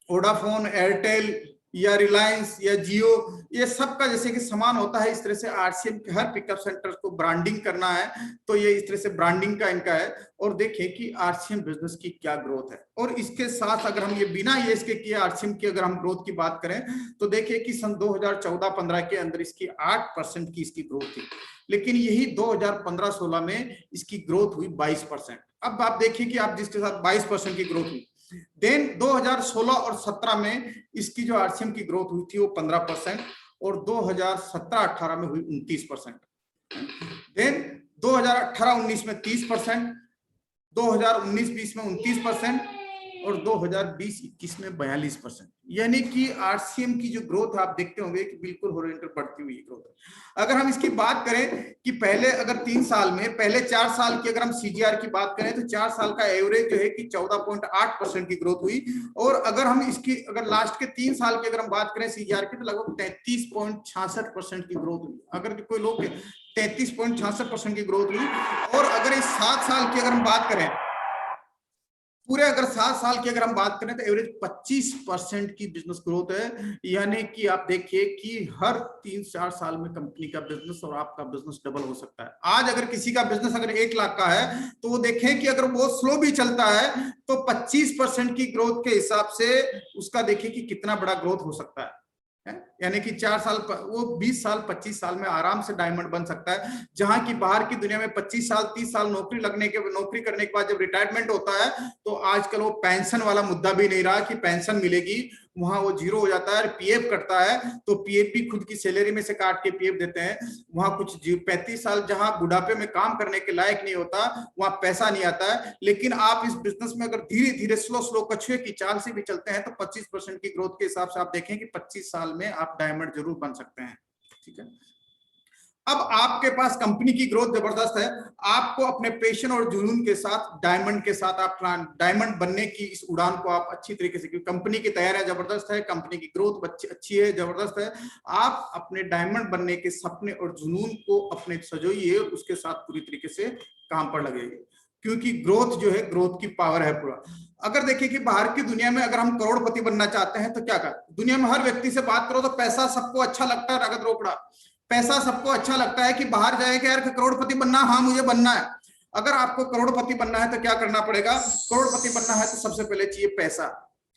A: वोडाफोन, एयरटेल या रिलायंस या जियो, ये सब का जैसे कि समान होता है, इस तरह से आरसीएम के हर पिकअप सेंटर को ब्रांडिंग करना है। तो ये इस तरह से ब्रांडिंग का इनका है। और देखिए कि आरसीएम बिजनेस की क्या ग्रोथ है, और इसके साथ अगर हम ये बिना ये इसके किए आरसीएम की अगर हम ग्रोथ की बात करें तो देखिए कि सन 2014-15 के अंदर इसकी 8% की इसकी ग्रोथ थी, लेकिन यही 2015-16 में इसकी ग्रोथ हुई 22%। अब आप देखिए कि आप जिसके साथ 22% की ग्रोथ हुई, देन 2016 और 17 में इसकी जो आरसीएम की ग्रोथ हुई थी वो 15%, और 2017-18 में हुई 29%। देन 2018-19 में 30%, 2019-20 में 29%, और 2020-21 में 42%। यानी कि आरसीएम की जो ग्रोथ आप देखते होंगे कि बिल्कुल हॉरिजॉन्टल बढ़ती हुई ग्रोथ है। अगर हम इसकी बात करें कि पहले अगर 3 साल में, पहले 4 साल की अगर हम सीजीआर की बात करें तो 4 साल का एवरेज जो है कि 14.8% की ग्रोथ हुई। और अगर हम इसकी अगर लास्ट के 3 साल की अगर हम बात करें सीजीआर की, तो लगभग 33.66% की ग्रोथ हुई। अगर कोई लोग 33.66% की ग्रोथ हुई। और अगर इस 7 साल की अगर हम बात करें, पूरे अगर 7 साल की अगर हम बात करें तो एवरेज 25% की बिजनेस ग्रोथ है। यानी कि आप देखिए कि हर 3-4 साल में कंपनी का बिजनेस और आपका बिजनेस डबल हो सकता है। आज अगर किसी का बिजनेस अगर 1 लाख का है तो वो देखें कि अगर वो स्लो भी चलता है तो 25% की ग्रोथ के हिसाब से उसका देखिए कि कितना बड़ा ग्रोथ हो सकता है। यानी कि 4 साल वो 20 साल 25 साल में आराम से डायमंड बन सकता है। जहां की बाहर की दुनिया में 25 साल 30 साल नौकरी करने के बाद जब रिटायरमेंट होता है तो आजकल वो पेंशन वाला मुद्दा भी नहीं रहा कि पेंशन मिलेगी, वहां वो जीरो हो जाता है। पीएफ कटता है तो पीएफ भी खुद की सैलरी में से काट के पीएफ देते हैं। वहां कुछ 35 साल जहां बुढ़ापे में काम करने के लायक नहीं होता, वहां पैसा नहीं आता है। लेकिन आप इस बिजनेस में अगर धीरे धीरे स्लो कछुए की चाल से भी चलते हैं तो 25% की ग्रोथ के हिसाब से आप देखें कि 25 साल में आप डायमंड जरूर बन सकते हैं। ठीक है। अब आपके पास कंपनी की ग्रोथ जबरदस्त है, आपको अपने पैशन और जुनून के साथ डायमंड के साथ आप डायमंड बनने की इस उड़ान को आप अच्छी तरीके से, क्योंकि कंपनी की तैयारियां जबरदस्त है, कंपनी की ग्रोथ अच्छी है, जबरदस्त है। आप अपने डायमंड बनने के सपने और जुनून को अपने सजोइए, उसके साथ पूरी तरीके से काम पर लगेंगे, क्योंकि ग्रोथ जो है, ग्रोथ की पावर है पूरा। अगर देखिए कि बाहर की दुनिया में अगर हम करोड़पति बनना चाहते हैं तो क्या कर, दुनिया में हर व्यक्ति से बात करो तो पैसा सबको अच्छा लगता है, नगद रोकड़ा पैसा सबको अच्छा लगता है कि बाहर जाए कि यार करोड़पति बनना, हाँ मुझे बनना है। अगर आपको करोड़पति बनना है तो क्या करना पड़ेगा, करोड़पति बनना है तो सबसे पहले चाहिए पैसा।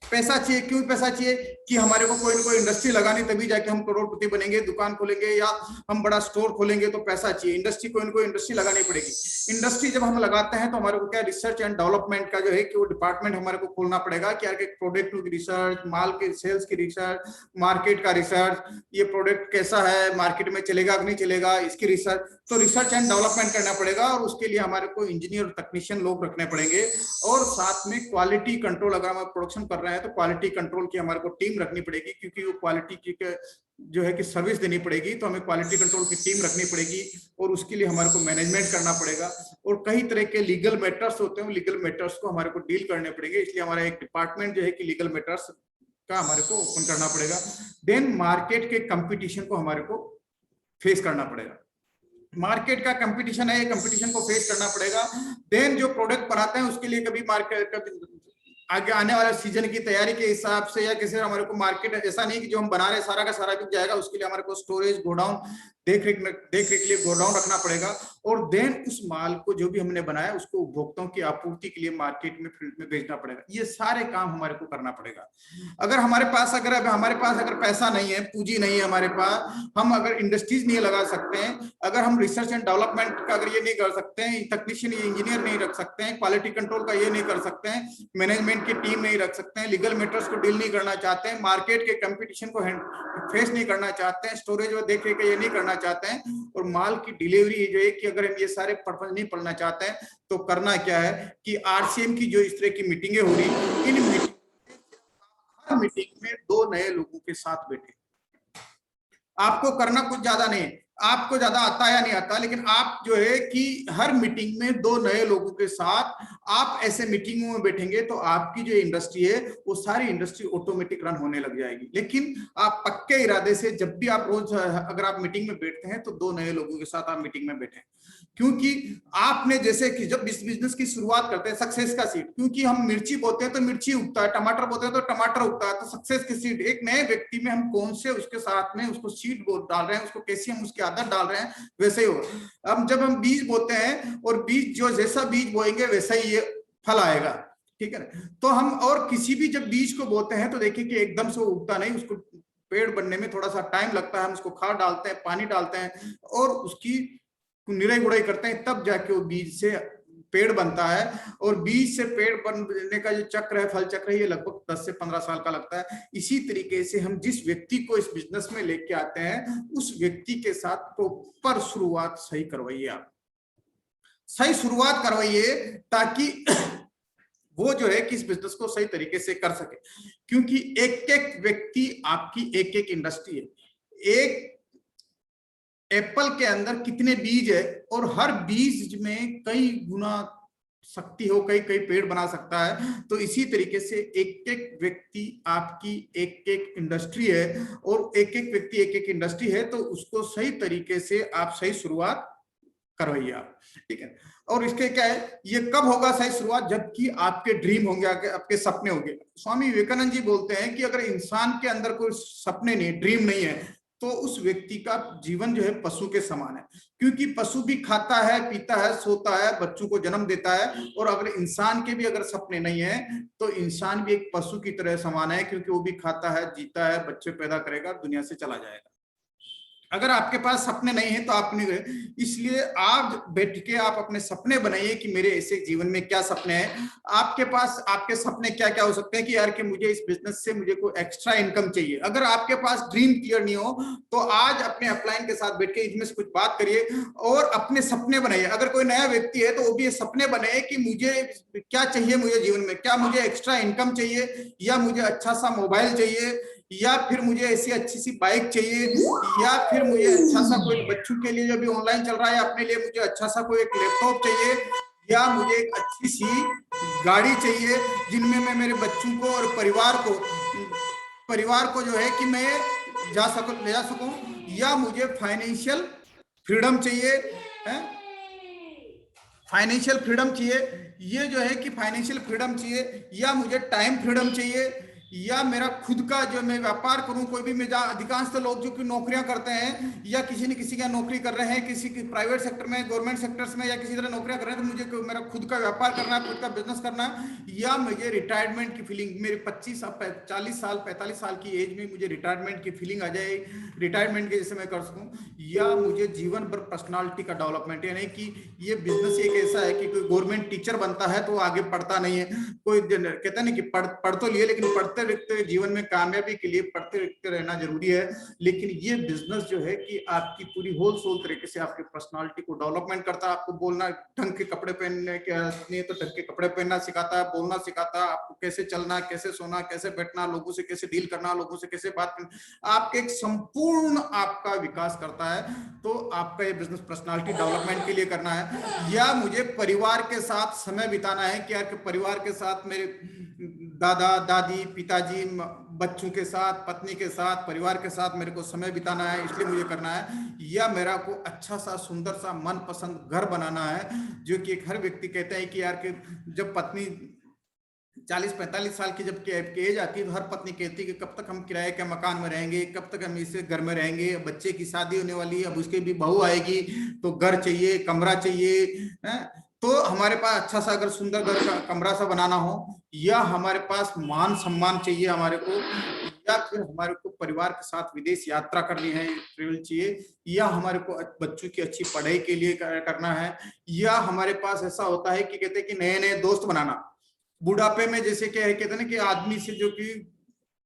A: पैसा चाहिए, क्यों पैसा चाहिए कि हमारे को कोई ना कोई इंडस्ट्री लगानी, तभी जाके हम करोड़पति बनेंगे, दुकान खोलेंगे या हम बड़ा स्टोर खोलेंगे तो पैसा चाहिए। इंडस्ट्री कोई ना कोई इंडस्ट्री लगानी पड़ेगी। इंडस्ट्री जब हम लगाते हैं तो हमारे को क्या रिसर्च एंड डेवलपमेंट का जो है कि वो डिपार्टमेंट हमारे को खोलना पड़ेगा कि यार प्रोडक्ट की रिसर्च, माल के सेल्स की रिसर्च, मार्केट का रिसर्च, ये प्रोडक्ट कैसा है, मार्केट में चलेगा कि नहीं चलेगा, इसकी रिसर्च। तो रिसर्च एंड डेवलपमेंट करना पड़ेगा और उसके लिए हमारे को इंजीनियर और टेक्नीशियन लोग रखने पड़ेंगे। और साथ में क्वालिटी कंट्रोल, अगर हम प्रोडक्शन कर रहे हैं तो क्वालिटी कंट्रोल की हमारे को टीम रखनी पड़ेगी, क्योंकि वो क्वालिटी की जो है कि सर्विस देनी पड़ेगी, तो हमें क्वालिटी कंट्रोल की टीम रखनी पड़ेगी और उसके लिए हमारे को मैनेजमेंट करना पड़ेगा। और कई तरह के लीगल मैटर्स होते हैं, लीगल मैटर्स को हमारे को डील करने पड़ेंगे, इसलिए हमारा एक डिपार्टमेंट जो है कि लीगल मैटर्स का हमारे को ओपन करना पड़ेगा। देन मार्केट के कंपटीशन को हमारे को फेस करना पड़ेगा। मार्केट का कंपटीशन है, कंपटीशन को फेस करना पड़ेगा। देन जो प्रोडक्ट बनाते हैं उसके लिए कभी मार्केट आगे आने वाले सीजन की तैयारी के हिसाब से या किसी हमारे को मार्केट, ऐसा नहीं कि जो हम बना रहे सारा का सारा बिक जाएगा, उसके लिए हमारे को स्टोरेज, गोडाउन, देख रेख के लिए गोडाउन रखना पड़ेगा। और देन उस माल को जो भी हमने बनाया उसको उपभोक्ताओं की आपूर्ति के लिए मार्केट में, फील्ड में बेचना पड़ेगा। ये सारे काम हमारे को करना पड़ेगा। अगर हमारे पास अगर पैसा नहीं है, पूंजी नहीं है हमारे पास, हम अगर इंडस्ट्रीज नहीं लगा सकते हैं, अगर हम रिसर्च एंड डेवलपमेंट का अगर ये नहीं कर सकते हैं, टेक्नीशियन या इंजीनियर नहीं रख सकते हैं, क्वालिटी कंट्रोल का ये नहीं कर सकते हैं, मैनेजमेंट की टीम नहीं रख सकते हैं, लीगल मैटर्स को डील नहीं करना चाहते हैं, मार्केट के कंपटीशन को फेस नहीं करना चाहते हैं, स्टोरेज और देख रेख ये नहीं करना चाहते हैं, और माल की डिलीवरी जो है कि अगर हम ये सारे पर्पज नहीं पढ़ना चाहते हैं, तो करना क्या है कि आरसीएम की जो इस तरह की मीटिंगें हो रही, इन मीटिंग में 2 नए लोगों के साथ बैठे। आपको करना कुछ ज्यादा नहीं, आपको ज्यादा आता या नहीं आता, लेकिन आप जो है कि हर मीटिंग में 2 नए लोगों के साथ आप ऐसे मीटिंगों में बैठेंगे तो आपकी जो इंडस्ट्री है वो सारी इंडस्ट्री ऑटोमेटिक रन होने लग जाएगी। लेकिन आप पक्के इरादे से जब भी आप रोज अगर आप मीटिंग में बैठते हैं तो 2 नए लोगों के साथ आप मीटिंग में बैठे, क्योंकि आपने जैसे कि जब इस बिजनेस की शुरुआत करते हैं, सक्सेस का सीड, क्योंकि हम मिर्ची बोते हैं तो मिर्ची उगता है, टमाटर बोते हैं तो टमाटर उगता है, तो सक्सेस की सीड एक नए व्यक्ति में हम कौन से उसके साथ में उसको सीड डाल रहे हैं, उसको कैसी हम उसकी आदत डाल रहे हैं, वैसे ही होगा। अब जब हम बीज बोते हैं और बीज जो जैसा बीज बोएंगे वैसा ही ये फल आएगा, ठीक है। तो हम और किसी भी जब बीज को बोते हैं तो देखिए कि एकदम से उगता नहीं, उसको पेड़ बनने में थोड़ा सा टाइम लगता है, हम उसको खाद डालते हैं, पानी डालते हैं और उसकी निराई गुड़ाई करते हैं, तब जाके वो बीज से पेड़ बनता है। और बीज से पेड़ बनने का जो चक्र है, फल चक्र है, ये लगभग 10 से 15 साल का लगता है। इसी तरीके से हम जिस व्यक्ति को इस बिजनेस में लेके आते हैं उस व्यक्ति के साथ प्रॉपर शुरुआत सही करवाइए, आप सही शुरुआत करवाइए, ताकि वो जो है कि इस बिजनेस को सही तरीके से कर सके, क्योंकि एक एक व्यक्ति आपकी एक एक इंडस्ट्री है। एक एप्पल के अंदर कितने बीज है और हर बीज में कई गुना शक्ति हो, कई कई पेड़ बना सकता है। तो इसी तरीके से एक एक व्यक्ति आपकी एक एक इंडस्ट्री है, और एक एक व्यक्ति एक एक इंडस्ट्री है, तो उसको सही तरीके से आप सही शुरुआत करवाइए आप, ठीक है। और इसके क्या है, ये कब होगा सही शुरुआत, जबकि आपके ड्रीम होंगे, आपके सपने होंगे। स्वामी विवेकानंद जी बोलते हैं कि अगर इंसान के अंदर कोई सपने नहीं, ड्रीम नहीं है, तो उस व्यक्ति का जीवन जो है पशु के समान है, क्योंकि पशु भी खाता है, पीता है, सोता है, बच्चों को जन्म देता है। और अगर इंसान के भी अगर सपने नहीं है, तो इंसान भी एक पशु की तरह समान है, क्योंकि वो भी खाता है, जीता है, बच्चे पैदा करेगा, दुनिया से चला जाएगा। अगर आपके पास सपने नहीं है तो आप नहीं गए। इसलिए आप बैठ के आप अपने सपने बनाइए कि मेरे ऐसे जीवन में क्या सपने हैं। आपके पास आपके सपने क्या क्या हो सकते हैं कि यार कि मुझे इस बिजनेस से मुझे कोई एक्स्ट्रा इनकम चाहिए। अगर आपके पास ड्रीम क्लियर नहीं हो, तो आज अपने अपलाइन के साथ बैठ के इसमें से कुछ बात करिए और अपने सपने बनाइए। अगर कोई नया व्यक्ति है तो वो भी ये सपने बनाए कि मुझे क्या चाहिए, मुझे जीवन में क्या, मुझे एक्स्ट्रा इनकम चाहिए, या मुझे अच्छा सा मोबाइल चाहिए, या फिर मुझे ऐसी अच्छी सी बाइक चाहिए, या फिर मुझे अच्छा सा कोई बच्चों के लिए जो भी ऑनलाइन चल रहा है अपने लिए मुझे अच्छा सा कोई एक लैपटॉप चाहिए, या मुझे एक अच्छी सी गाड़ी चाहिए जिनमें मैं मेरे बच्चों को और परिवार को जो है कि मैं ले जा सकूं, या मुझे फाइनेंशियल फ्रीडम चाहिए है, फाइनेंशियल फ्रीडम चाहिए। ये जो है कि फाइनेंशियल फ्रीडम चाहिए, या मुझे टाइम फ्रीडम चाहिए, या मेरा खुद का जो मैं व्यापार करूं, कोई भी मैं अधिकांश तो लोग जो कि नौकरियां करते हैं या किसी न किसी का नौकरी कर रहे हैं, किसी की प्राइवेट सेक्टर में, गवर्नमेंट सेक्टर्स में, या किसी तरह नौकरियां कर रहे हैं, तो मुझे मेरा खुद का व्यापार करना है, खुद का बिजनेस करना है, या मुझे रिटायरमेंट की फीलिंग, मेरे 25 40 साल 45 साल की एज में मुझे रिटायरमेंट की फीलिंग आ जाए, रिटायरमेंट के जैसे मैं कर सकूं, या मुझे जीवन भर पर्सनालिटी का डेवलपमेंट, यानी कि ये बिजनेस एक ऐसा है कि कोई गवर्नमेंट टीचर बनता है तो वो आगे पढ़ता नहीं है, कोई कहता नहीं कि पढ़ तो लिए, लेकिन पढ़ते लिखते जीवन में कामयाबी के लिए पढ़ते लिखते रहना जरूरी है। लेकिन ये बिजनेस जो है कि आपकी पूरी होल सोल तरीके से आपकी पर्सनालिटी को डेवलपमेंट करता है। आपको बोलना, ढंग के कपड़े पहनने के नहीं तो ढंग के कपड़े पहनना सिखाता है, बोलना सिखाता है, आपको कैसे चलना, कैसे सोना, कैसे बैठना, लोगों से कैसे डील करना, लोगों से कैसे बात करना, आपके एक संपूर्ण आपका विकास करता है। तो आपका ये बिजनेस पर्सनालिटी डेवलपमेंट के लिए करना है, या मुझे परिवार के साथ समय बिताना है कि यार परिवार के साथ मेरे दादा दादी, पिताजी, बच्चों के साथ, पत्नी के साथ, परिवार के साथ मेरे को समय बिताना है, इसलिए मुझे करना है, या मेरा को अच्छा सा सुंदर सा मनपसंद घर बनाना है। जो कि हर व्यक्ति कहता है कि यार कि जब पत्नी 40-45 साल की जब एज आती है तो हर पत्नी कहती है कि कब तक हम किराए के मकान में रहेंगे, कब तक हम इसे घर में रहेंगे, बच्चे की शादी होने वाली है, अब उसके भी बहू आएगी तो घर चाहिए, कमरा चाहिए है? तो हमारे पास अच्छा सा अगर सुंदर घर का कमरा सा बनाना हो, या हमारे पास मान सम्मान चाहिए हमारे को, या फिर हमारे को परिवार के साथ विदेश यात्रा करनी है, ट्रेवल चाहिए, या हमारे को बच्चों की अच्छी पढ़ाई के लिए करना है, या हमारे पास ऐसा होता है कि कहते हैं कि नए नए दोस्त बनाना। बुढ़ापे में जैसे क्या है, कहते हैं ना कि आदमी से जो कि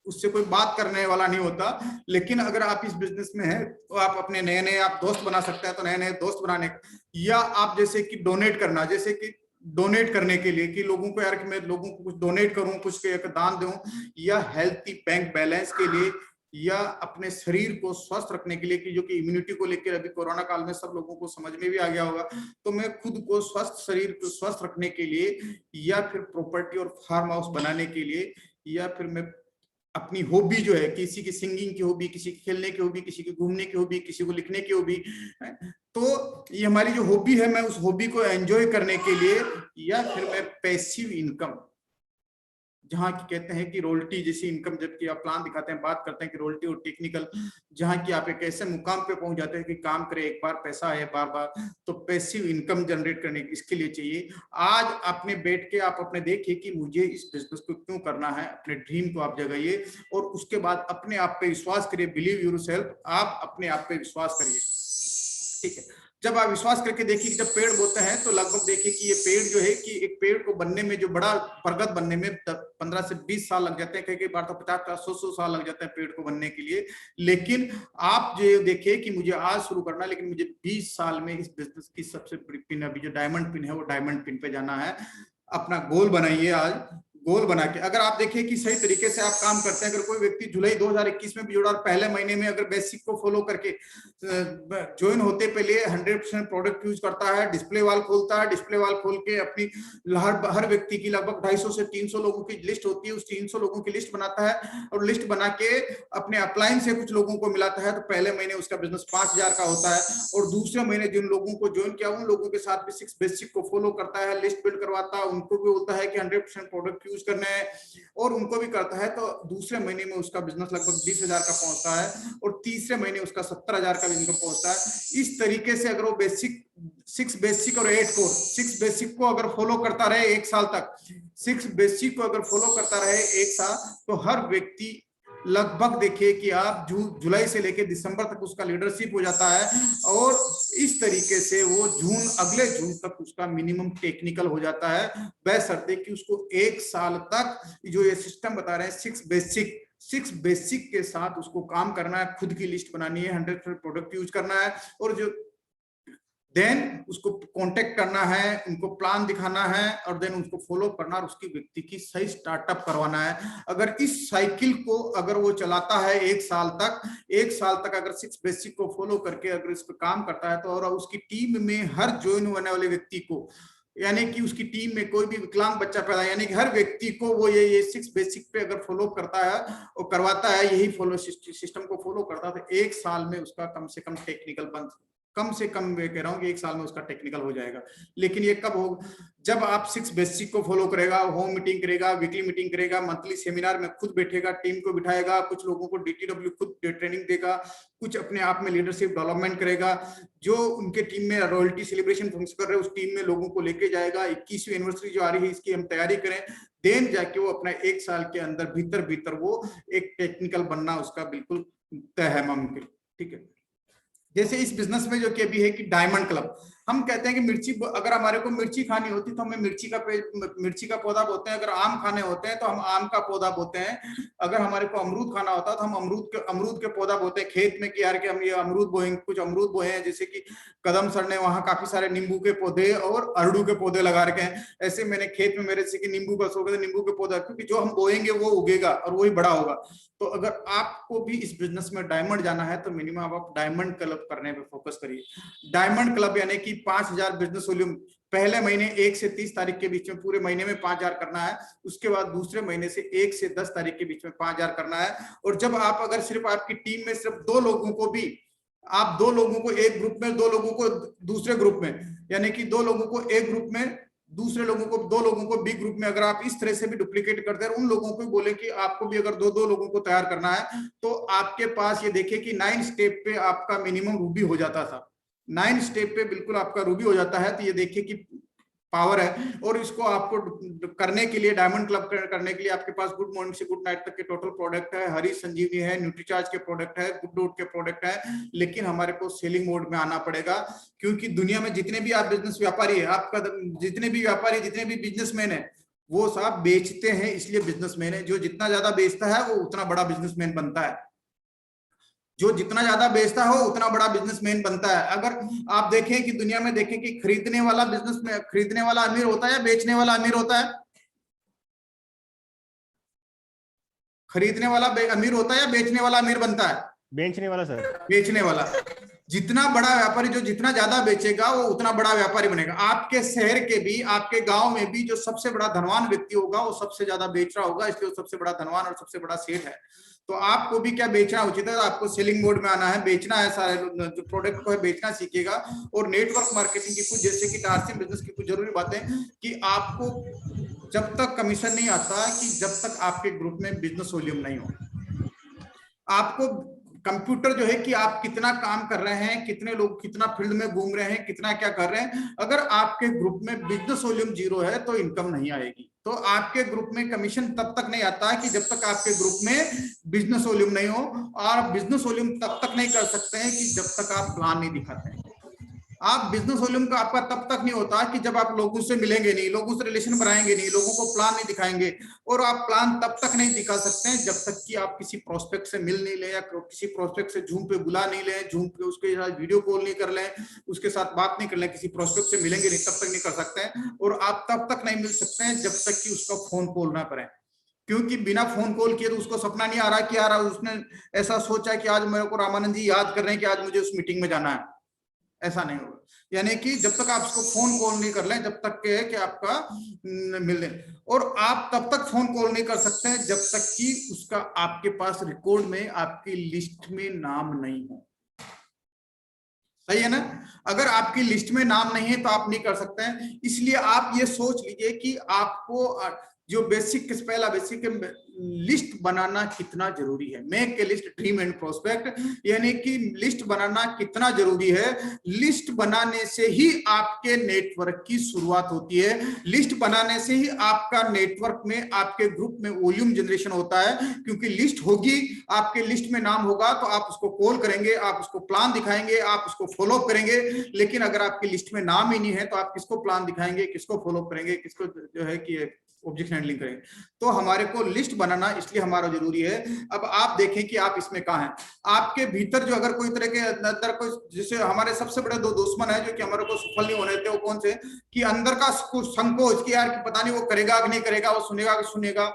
A: उससे कोई बात करने वाला नहीं होता, लेकिन अगर आप इस बिजनेस में हैं तो आप अपने नए नए आप दोस्त बना सकते हैं। तो नए नए दोस्त बनाने, या आप जैसे कि डोनेट करना, जैसे कि डोनेट करने के लिए कि लोगों को यार कि मैं लोगों को कुछ डोनेट करूं, कुछ एक दान दूं, या हेल्थी बैंक बैलेंस के लिए, या अपने शरीर को स्वस्थ रखने के लिए कि जो कि इम्यूनिटी को लेकर अभी कोरोना काल में सब लोगों को समझ में भी आ गया होगा। तो मैं खुद को स्वस्थ, शरीर को स्वस्थ रखने के लिए, या फिर प्रॉपर्टी और फार्म हाउस बनाने के लिए, या फिर मैं अपनी हॉबी जो है, किसी की सिंगिंग की हॉबी, किसी की खेलने की हॉबी, किसी की घूमने की हॉबी, किसी को लिखने की हॉबी, तो ये हमारी जो हॉबी है मैं उस हॉबी को एंजॉय करने के लिए, या फिर मैं पैसिव इनकम, जहाँ की कहते हैं कि रॉयल्टी जैसी इनकम, जबकि आप प्लान दिखाते हैं, बात करते हैं कि रॉयल्टी और टेक्निकल, जहाँ की आप एक ऐसे मुकाम पे पहुंच जाते हैं कि काम करे एक बार, पैसा है बार बार, तो पैसिव इनकम जनरेट करने इसके लिए चाहिए। आज आपने बैठ के आप अपने देखिए कि मुझे इस बिजनेस को क्यों करना है, अपने ड्रीम को आप जगाइए, और उसके बाद अपने आप पे विश्वास करिए, बिलीव योरसेल्फ, आप अपने आप पे विश्वास करिए, ठीक है। जब आप विश्वास करके देखिए कि जब पेड़ बोते हैं तो लगभग देखिए कि ये पेड़ जो है कि एक पेड़ को बनने में, जो बड़ा बरगद बनने में 15 से 20 साल लग जाते हैं, कई कई बार तो 50-100 साल लग जाते हैं पेड़ को बनने के लिए। लेकिन आप जो देखिए कि मुझे आज शुरू करना है, लेकिन मुझे 20 साल में इस बिजनेस की सबसे बड़ी पिन, अभी जो डायमंड पिन है वो डायमंड पिन पे जाना है। अपना गोल बनाइए। आज गोल बना के अगर आप देखिए कि सही तरीके से आप काम करते हैं, अगर कोई व्यक्ति जुलाई 2021 में भी जुड़ा और पहले महीने में अगर बेसिक को फॉलो करके ज्वाइन होते पहले 100% प्रोडक्ट यूज करता है, डिस्प्ले वाल खोलता है, डिस्प्ले वाल खोल के अपनी हर व्यक्ति की लगभग 250 से 300 लोगों की लिस्ट होती है, उस 300 लोगों की लिस्ट बनाता है और लिस्ट बना के अपने अपलाइन से कुछ लोगों को मिलाता है, तो पहले महीने उसका बिजनेस 5000 का होता है। और दूसरे महीने जिन लोगों को ज्वाइन किया उन लोगों के साथ भी 6 बेसिक को फॉलो करता है, लिस्ट बिल्ड करवाता है, उनको भी बोलता है कि 100% प्रोडक्ट यूज करना है और उनको भी करता है, तो दूसरे महीने में उसका बिजनेस लगभग 20,000 का पहुंचता है और तीसरे महीने उसका 70,000 का इनकम पहुंचता है। इस तरीके से अगर वो बेसिक 6 बेसिक और 8 कोर 6 बेसिक को अगर फॉलो करता रहे 1 साल तक, 6 बेसिक को अगर फॉलो करता रहे 1 साल, तो हर व्यक्ति लगभग देखिए कि आप जुलाई से लेकर दिसंबर तक उसका लीडरशिप हो जाता है और इस तरीके से वो अगले जून तक उसका मिनिमम टेक्निकल हो जाता है, बशर्ते कि उसको 1 साल तक जो ये सिस्टम बता रहे हैं 6 बेसिक के साथ उसको काम करना है, खुद की लिस्ट बनानी है, 100% प्रोडक्ट यूज करना है और जो देन उसको कांटेक्ट करना है, उनको प्लान दिखाना है और देन उसको फॉलो करना और उसकी व्यक्ति की सही स्टार्टअप करवाना है। अगर इस साइकिल को अगर वो चलाता है 1 साल तक अगर 6 बेसिक को फॉलो करके अगर इस पर काम करता है, तो और उसकी टीम में हर ज्वाइन होने वाले व्यक्ति को, यानी कि उसकी टीम में कोई भी विकलांग बच्चा पैदा, यानी कि हर व्यक्ति को वो ये 6 बेसिक पे अगर फॉलो करता है और करवाता है, यही फॉलो सिस्टम को फॉलो करता है, तो 1 साल में उसका कम से कम टेक्निकल बन, कम से कम मैं कह रहा हूँ कि 1 साल में उसका टेक्निकल हो जाएगा। लेकिन ये कब हो, जब आप 6 बेसिक को फॉलो करेगा, होम मीटिंग करेगा, वीकली मीटिंग करेगा, मंथली सेमिनार में खुद बैठेगा, टीम को बिठाएगा, कुछ लोगों को DTW खुद ट्रेनिंग देगा, कुछ अपने आप में लीडरशिप डेवलपमेंट करेगा, जो उनके टीम में रॉयल्टी सेलिब्रेशन फंक्शन कर रहे हैं उस टीम में लोगों को लेके जाएगा। 21वीं एनिवर्सरी जो आ रही है इसकी हम तैयारी करें, देन जाके वो अपना 1 साल के अंदर भीतर वो एक टेक्निकल बनना उसका बिल्कुल तय है, मुमकिन। ठीक है, जैसे इस बिजनेस में जो कि अभी है कि डायमंड क्लब, हम कहते हैं कि मिर्ची, अगर हमारे को मिर्ची खानी होती तो हमें मिर्ची का पौधा बोते हैं, अगर आम खाने होते हैं तो हम आम का पौधा बोते हैं, अगर हमारे को अमरूद खाना होता है तो हम अमरूद के पौधा बोते हैं खेत में कि यार कि हम ये अमरूद बोएंगे, कुछ अमरूद बोए हैं, जैसे कि कदम सर ने वहां काफी सारे नींबू के पौधे और अरडू के पौधे लगा रखे हैं, ऐसे मैंने खेत में मेरे से कि नींबू का सोगे तो नींबू के पौधा, क्योंकि जो हम बोएंगे वो उगेगा और वही बड़ा होगा। तो अगर आपको भी इस बिजनेस में डायमंड जाना है तो मिनिमम आप डायमंड क्लब करने पे फोकस करिए। डायमंड क्लब यानी कि 5000 बिजनेस वॉल्यूम पहले महीने 1 से 30 तारीख के बीच में पूरे महीने में 5000 करना है, उसके बाद दूसरे महीने से 1 से 10 तारीख के बीच में 5000 करना है। और जब आप अगर सिर्फ आपकी टीम में सिर्फ 2 लोगों को भी, आप 2 लोगों को एक ग्रुप में, 2 लोगों को दूसरे ग्रुप में, यानी कि 2 लोगों को एक ग्रुप में, दूसरे लोगों को 2 लोगों को बी ग्रुप में, अगर आप इस तरह से भी डुप्लीकेट करते हैं, उन लोगों को बोले कि आपको भी अगर 2 लोगों को तैयार करना है, तो आपके पास ये देखिए कि 9 स्टेप पे आपका मिनिमम रूबी हो जाता था, 9 स्टेप पे बिल्कुल आपका रूबी हो जाता है। तो ये देखिए कि पावर है। और इसको आपको करने के लिए, डायमंड क्लब करने के लिए आपके पास गुड मॉर्निंग से गुड नाइट तक के टोटल प्रोडक्ट है, हरी संजीवनी है, न्यूट्रीचार्ज के प्रोडक्ट है, गुड डॉट के प्रोडक्ट है, लेकिन हमारे को सेलिंग मोड में आना पड़ेगा, क्योंकि दुनिया में जितने भी आप बिजनेस व्यापारी है, आपका जितने भी व्यापारी, जितने भी बिजनेसमैन है, वो सब बेचते हैं, इसलिए बिजनेसमैन है। जो जितना ज्यादा बेचता है वो उतना बड़ा बिजनेसमैन बनता है, जो जितना ज्यादा बेचता हो उतना बड़ा बिजनेसमैन बनता है। अगर आप देखें कि दुनिया में देखें कि खरीदने वाला बिजनेस में, खरीदने वाला अमीर होता है या बेचने वाला अमीर होता है? खरीदने वाला अमीर होता है या बेचने वाला अमीर बनता है?
B: बेचने वाला सर।
A: बेचने वाला। जितना बड़ा व्यापारी, जो जितना ज्यादा बेचेगा वो उतना बड़ा व्यापारी बनेगा। आपके शहर के भी, आपके गांव में भी जो सबसे बड़ा धनवान व्यक्ति होगा वो सबसे ज्यादा बेच रहा होगा, इसलिए वो सबसे बड़ा धनवान और सबसे बड़ा सेठ है। तो आपको भी क्या बेचना उचित है, आपको सेलिंग मोड में आना है, बेचना है, सारे जो प्रोडक्ट को है बेचना सीखेगा। और नेटवर्क मार्केटिंग की कुछ, जैसे कि टारसिम बिजनेस की कुछ जरूरी बातें कि आपको जब तक कमीशन नहीं आता, कि जब तक आपके ग्रुप में बिजनेस वॉल्यूम नहीं हो, आपको कंप्यूटर जो है कि आप कितना काम कर रहे हैं, कितने लोग कितना फील्ड में घूम रहे हैं, कितना क्या कर रहे हैं, अगर आपके ग्रुप में बिजनेस वॉल्यूम 0 है तो इनकम नहीं आएगी। तो आपके ग्रुप में कमीशन तब तक नहीं आता है कि जब तक आपके ग्रुप में बिजनेस वॉल्यूम नहीं हो, और बिजनेस वॉल्यूम तब तक नहीं कर सकते हैं कि जब तक आप प्लान नहीं दिखाते हैं। आप बिजनेस वॉल्यूम का आपका तब तक नहीं होता कि जब आप लोगों से मिलेंगे नहीं, लोगों से रिलेशन बनाएंगे नहीं, लोगों को प्लान नहीं दिखाएंगे। और आप प्लान तब तक नहीं दिखा सकते हैं जब तक कि आप किसी प्रोस्पेक्ट से मिल नहीं ले, या किसी प्रोस्पेक्ट से जूम पे बुला नहीं ले, जूम पे उसके साथ वीडियो कॉल नहीं कर लें, उसके साथ बात नहीं कर लें, किसी प्रोस्पेक्ट से मिलेंगे नहीं, तब तक नहीं कर सकते हैं। और आप तब तक नहीं मिल सकते हैं जब तक कि उसका फोन कॉल ना करें, क्योंकि बिना फोन कॉल किए तो उसको सपना नहीं आ रहा कि यार उसने ऐसा सोचा कि आज मेरे को रामानंद जी याद कर रहे हैं कि आज मुझे उस मीटिंग में जाना है। ऐसा नहीं होगा। यानी कि जब तक आप उसको फोन कॉल नहीं कर लें, जब तक के है कि आपका मिलने, और आप तब तक फोन कॉल नहीं कर सकते हैं जब तक कि उसका आपके पास रिकॉर्ड में, आपकी लिस्ट में नाम नहीं हो। सही है ना? अगर आपकी लिस्ट में नाम नहीं है तो आप नहीं कर सकते हैं। इसलिए आप ये सोच लीजिए कि आपको जो बेसिक, पहला बेसिक लिस्ट बनाना कितना जरूरी है। Make a list dream and prospect, यानी कि लिस्ट बनाना कितना जरूरी है। लिस्ट बनाने से ही आपके नेटवर्क की शुरुआत होती है। लिस्ट बनाने से ही आपका नेटवर्क में, आपके ग्रुप में वॉल्यूम जनरेशन होता है, क्योंकि लिस्ट होगी, आपके लिस्ट में नाम होगा तो आप उसको कॉल करेंगे, आप उसको प्लान दिखाएंगे, आप उसको फॉलो करेंगे। लेकिन अगर आपकी लिस्ट में नाम ही नहीं है तो आप किसको प्लान दिखाएंगे, किसको फॉलो करेंगे, किसको जो है कि ऑब्जेक्ट हैंडलिंग करेंगे। तो हमारे को लिस्ट बनाना इसलिए हमारा जरूरी है। अब आप देखें कि आप इसमें कहां हैं। आपके भीतर जो अगर कोई तरह के अंदर कोई, जैसे हमारे सबसे बड़े दो दुश्मन है जो कि हमारे को सफल नहीं होने देते, वो कौन से, कि अंदर का संकोच कि यार कि पता नहीं वो करेगा कि नहीं करेगा, वो सुनेगा कि सुनेगा,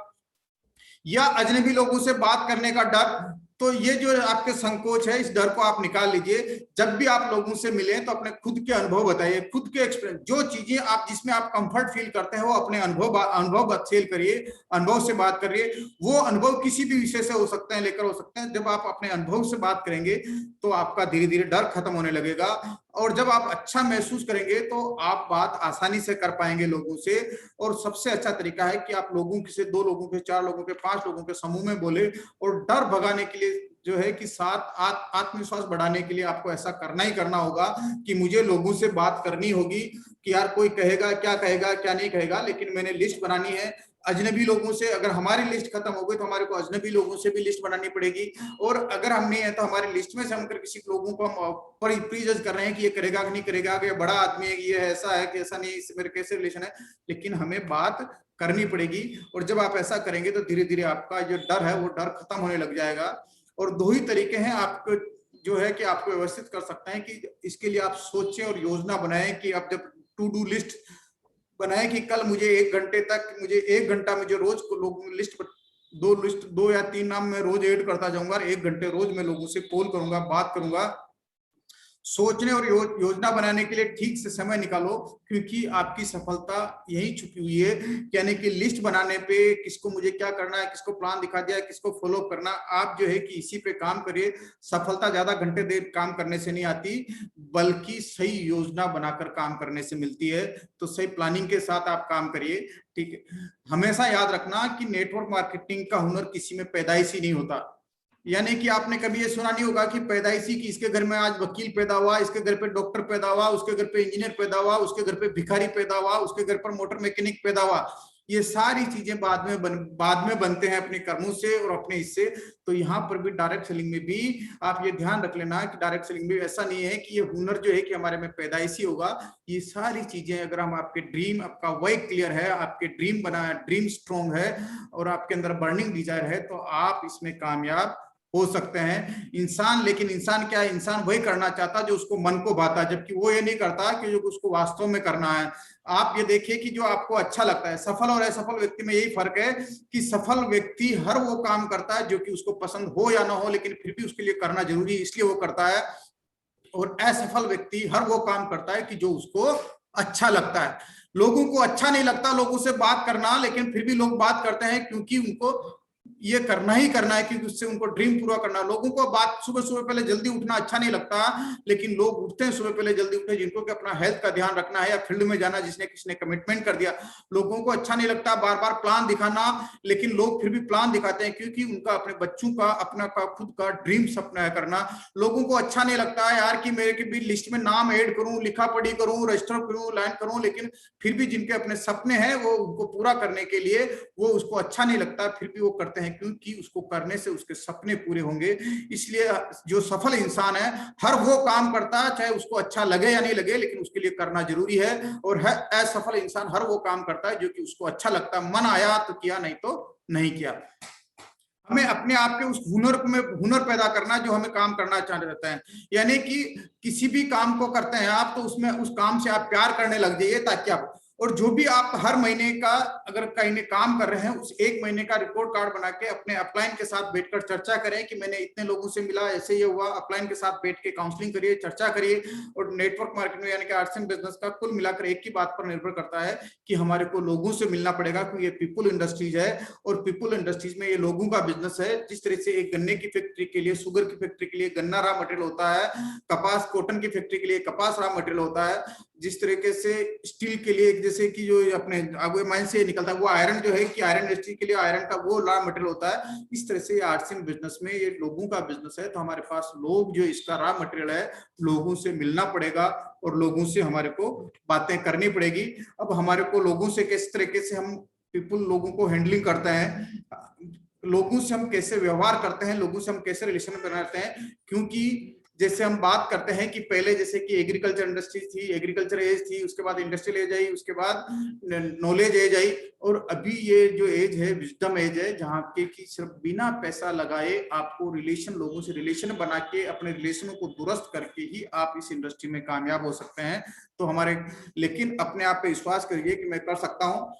A: या अजनबी लोगों से बात करने का डर। तो ये जो आपके संकोच है, इस डर को आप निकाल लीजिए। जब भी आप लोगों से मिले तो अपने खुद के अनुभव बताइए, खुद के एक्सपीरियंस, जो चीजें आप जिसमें आप कंफर्ट फील करते हैं वो अपने अनुभव शेयर करिए, अनुभव से बात करिए। वो अनुभव किसी भी विषय से हो सकते हैं, लेकर हो सकते हैं। जब आप अपने अनुभव से बात करेंगे तो आपका धीरे धीरे डर खत्म होने लगेगा, और जब आप अच्छा महसूस करेंगे तो आप बात आसानी से कर पाएंगे लोगों से। और सबसे अच्छा तरीका है कि आप लोगों से, 2 लोगों के, 4 लोगों के, 5 लोगों के समूह में बोले। और डर भगाने के लिए जो है कि साथ आत्मविश्वास बढ़ाने के लिए आपको ऐसा करना ही करना होगा कि मुझे लोगों से बात करनी होगी, कि यार कोई कहेगा क्या नहीं कहेगा, लेकिन मैंने लिस्ट बनानी है अजनबी लोगों से। अगर हमारी लिस्ट खत्म हो गई तो हमारे को अजनबी लोगों से भी लिस्ट बनानी पड़ेगी। और अगर हम नहीं है तो हमारी लिस्ट में से हम किसी लोगों को हम प्रीजज कर रहे हैं कि ये करेगा कि नहीं करेगा, कि बड़ा आदमी है, ये ऐसा है कि ऐसा नहीं, इससे मेरे कैसे रिलेशन है, लेकिन हमें बात करनी पड़ेगी। और जब आप ऐसा करेंगे तो धीरे धीरे आपका जो डर है वो डर खत्म होने लग जाएगा। और 2 ही तरीके हैं आपको जो है कि आपको व्यवस्थित कर सकते हैं कि इसके लिए आप सोचें और योजना बनाएं कि आप जब टू डू लिस्ट बनाए कि कल मुझे 1 घंटे तक, मुझे 1 घंटा, मुझे रोज को लोग लिस्ट 2 या 3 नाम मैं रोज ऐड करता जाऊंगा, 1 घंटे रोज मैं लोगों से कॉल करूंगा, बात करूंगा। सोचने और योजना बनाने के लिए ठीक से समय निकालो, क्योंकि आपकी सफलता यही छुपी हुई है। यानी कि लिस्ट बनाने पे किसको मुझे क्या करना है, किसको प्लान दिखा दिया है, किसको फॉलो करना, आप जो है कि इसी पे काम करिए। सफलता ज्यादा घंटे देर काम करने से नहीं आती, बल्कि सही योजना बनाकर काम करने से मिलती है। तो सही प्लानिंग के साथ आप काम करिए, ठीक है। हमेशा याद रखना कि नेटवर्क मार्केटिंग का हुनर किसी में पैदाइशी नहीं होता। यानी कि आपने कभी ये सुना नहीं होगा कि पैदाइशी की इसके घर में आज वकील पैदा हुआ, इसके घर पे डॉक्टर पैदा हुआ, उसके घर पे इंजीनियर पैदा हुआ, उसके घर पे भिखारी पैदा हुआ, उसके घर पर मोटर मैकेनिक पैदा हुआ। ये सारी चीजें बाद में बनते हैं अपने कर्मों से और अपने हिस्से। तो यहाँ पर भी डायरेक्ट सेलिंग में भी आप ये ध्यान रख लेना कि डायरेक्ट सेलिंग में ऐसा नहीं है कि ये हुनर जो है कि हमारे में पैदाइशी होगा। ये सारी चीजें अगर हम, आपके ड्रीम, आपका वाई क्लियर है, आपके ड्रीम बना है, ड्रीम स्ट्रॉन्ग है और आपके अंदर बर्निंग डिजायर है, तो आप इसमें कामयाब हो सकते हैं। इंसान, लेकिन इंसान क्या है, इंसान वही करना चाहता जो उसको मन को भाता, जबकि वो ये नहीं करता कि जो उसको वास्तव में करना है। आप ये देखिए कि जो आपको अच्छा लगता है, सफल और असफल व्यक्ति में यही फर्क है कि सफल व्यक्ति हर वो काम करता है जो कि उसको पसंद हो या ना हो, लेकिन फिर भी उसके लिए करना जरूरी है, इसलिए वो करता है। और असफल व्यक्ति हर वो काम करता है कि जो उसको अच्छा लगता है। लोगों को अच्छा नहीं लगता लोगों से बात करना, लेकिन फिर भी लोग बात करते हैं क्योंकि उनको ये करना ही करना है, क्योंकि उससे उनको ड्रीम पूरा करना है। लोगों को बात सुबह सुबह पहले जल्दी उठना अच्छा नहीं लगता, लेकिन लोग उठते हैं सुबह पहले जल्दी उठते हैं जिनको कि अपना हेल्थ का ध्यान रखना है या फील्ड में जाना, जिसने किसने कमिटमेंट कर दिया। लोगों को अच्छा नहीं लगता बार बार प्लान दिखाना, लेकिन लोग फिर भी प्लान दिखाते हैं क्योंकि उनका अपने बच्चों का, अपना का खुद का ड्रीम सपना है करना। लोगों को अच्छा नहीं लगता यार कि मेरे के भी लिस्ट में नाम ऐड करूं, लिखा पढ़ी करूं, रजिस्टर करूं, लाइन करूं, लेकिन फिर भी जिनके अपने सपने हैं वो उनको पूरा करने के लिए वो उसको अच्छा नहीं लगता, फिर भी वो करते करते हैं क्योंकि उसको करने से उसके सपने पूरे होंगे। इसलिए जो सफल इंसान है हर वो काम करता है चाहे उसको अच्छा लगे या नहीं लगे, लेकिन उसके लिए करना जरूरी है। और असफल इंसान हर वो काम करता है जो कि उसको अच्छा लगता है, मन आया तो किया, नहीं तो नहीं किया। हमें अपने आप के उस हुनर में हुनर पैदा करना जो हमें काम करना चाहते रहते हैं। यानी कि किसी भी काम को करते हैं आप तो उसमें उस काम से आप प्यार करने लग जाइए, ताकि आप, और जो भी आप हर महीने का अगर कहीं काम कर रहे हैं उस एक महीने का रिपोर्ट कार्ड बना के अपने अपलाइन के साथ बैठकर चर्चा करें कि मैंने इतने लोगों से मिला, ऐसे ये हुआ। अपलाइन के साथ बैठ के काउंसलिंग करिए, चर्चा करिए। और नेटवर्क मार्केटिंग यानी कि आर्ट्स एंड बिजनेस का कुल मिलाकर एक ही बात पर निर्भर करता है कि हमारे को लोगों से मिलना पड़ेगा, क्योंकि ये पीपल इंडस्ट्रीज है और पीपल इंडस्ट्रीज में ये लोगों का बिजनेस है। जिस तरह से एक गन्ने की फैक्ट्री के लिए, शुगर की फैक्ट्री के लिए गन्ना रॉ मटेरियल होता है, कपास कॉटन की फैक्ट्री के लिए कपास रॉ मटेरियल होता है, जिस तरीके से स्टील के लिए जैसे कि जो अपने आगुए माइन से निकलता है वो आयरन जो है कि आयरन इंडस्ट्री के लिए आयरन का वो रॉ मटेरियल होता है। इस तरह से आर्ट्स एंड बिजनेस में ये लोगों का बिजनेस है। तो हमारे पास लोग जो इसका रॉ मटेरियल है, लोगों से मिलना पड़ेगा और लोगों से हमारे को बातें करनी पड़ेगी। अब हमारे को लोगों से किस तरीके से हम पीपल लोगों को हैंडलिंग करते हैं, लोगों से हम कैसे व्यवहार करते हैं, लोगों से हम कैसे रिलेशन बनाते हैं। क्योंकि जैसे हम बात करते हैं कि पहले जैसे कि एग्रीकल्चर इंडस्ट्री थी, एग्रीकल्चर एज थी, उसके बाद इंडस्ट्रियल एज आई, उसके बाद नॉलेज एज आई, और अभी ये जो एज है विजडम एज है, जहाँ के कि सिर्फ बिना पैसा लगाए आपको रिलेशन, लोगों से रिलेशन बना के अपने रिलेशनों को दुरुस्त करके ही आप इस इंडस्ट्री में कामयाब हो सकते हैं। तो हमारे, लेकिन अपने आप पे विश्वास करिए कि मैं कर सकता हूँ।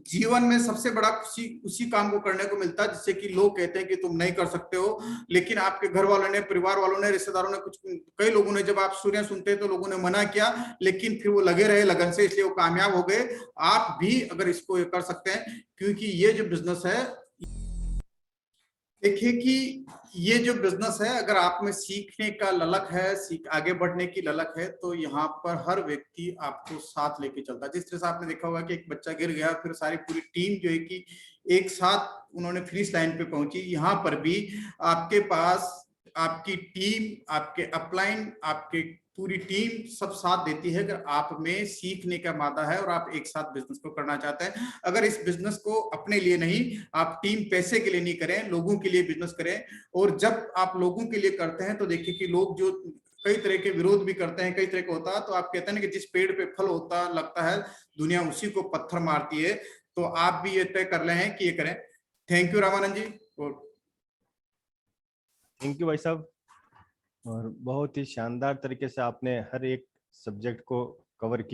A: जीवन में सबसे बड़ा खुशी उसी काम को करने को मिलता है जिससे कि लोग कहते हैं कि तुम नहीं कर सकते हो, लेकिन आपके घर वालों ने, परिवार वालों ने, रिश्तेदारों ने, कुछ कई लोगों ने, जब आप सूर्य सुनते तो लोगों ने मना किया, लेकिन फिर वो लगे रहे लगन से, इसलिए वो कामयाब हो गए। आप भी अगर इसको कर सकते हैं, क्योंकि ये जो बिजनेस है, देखिए कि ये जो बिजनेस है, अगर आप में सीखने का ललक है, आगे बढ़ने की ललक है, तो यहाँ पर हर व्यक्ति आपको साथ लेके चलता है। जिस तरह से आपने देखा होगा कि एक बच्चा गिर गया, फिर सारी पूरी टीम जो है कि एक साथ उन्होंने फिनिश लाइन पे पहुंची। यहाँ पर भी आपके पास आपकी टीम, आपके अपलाइन, आपके पूरी टीम सब साथ देती है अगर आप में सीखने का मादा है और आप एक साथ बिजनेस को करना चाहते हैं। अगर इस बिजनेस को अपने लिए नहीं, आप टीम पैसे के लिए नहीं करें, लोगों के लिए बिजनेस करें। और जब आप लोगों के लिए करते हैं तो देखिए कि लोग जो कई तरह के विरोध भी करते हैं, कई तरह का होता है, तो आप कहते हैं कि जिस पेड़ पे फल होता लगता है दुनिया उसी को पत्थर मारती है। तो आप भी ये तय कर रहे हैं कि ये करें। थैंक यू रामानंद जी। और
B: थैंक यू भाई साहब, और बहुत ही शानदार तरीके से आपने हर एक सब्जेक्ट को कवर किया।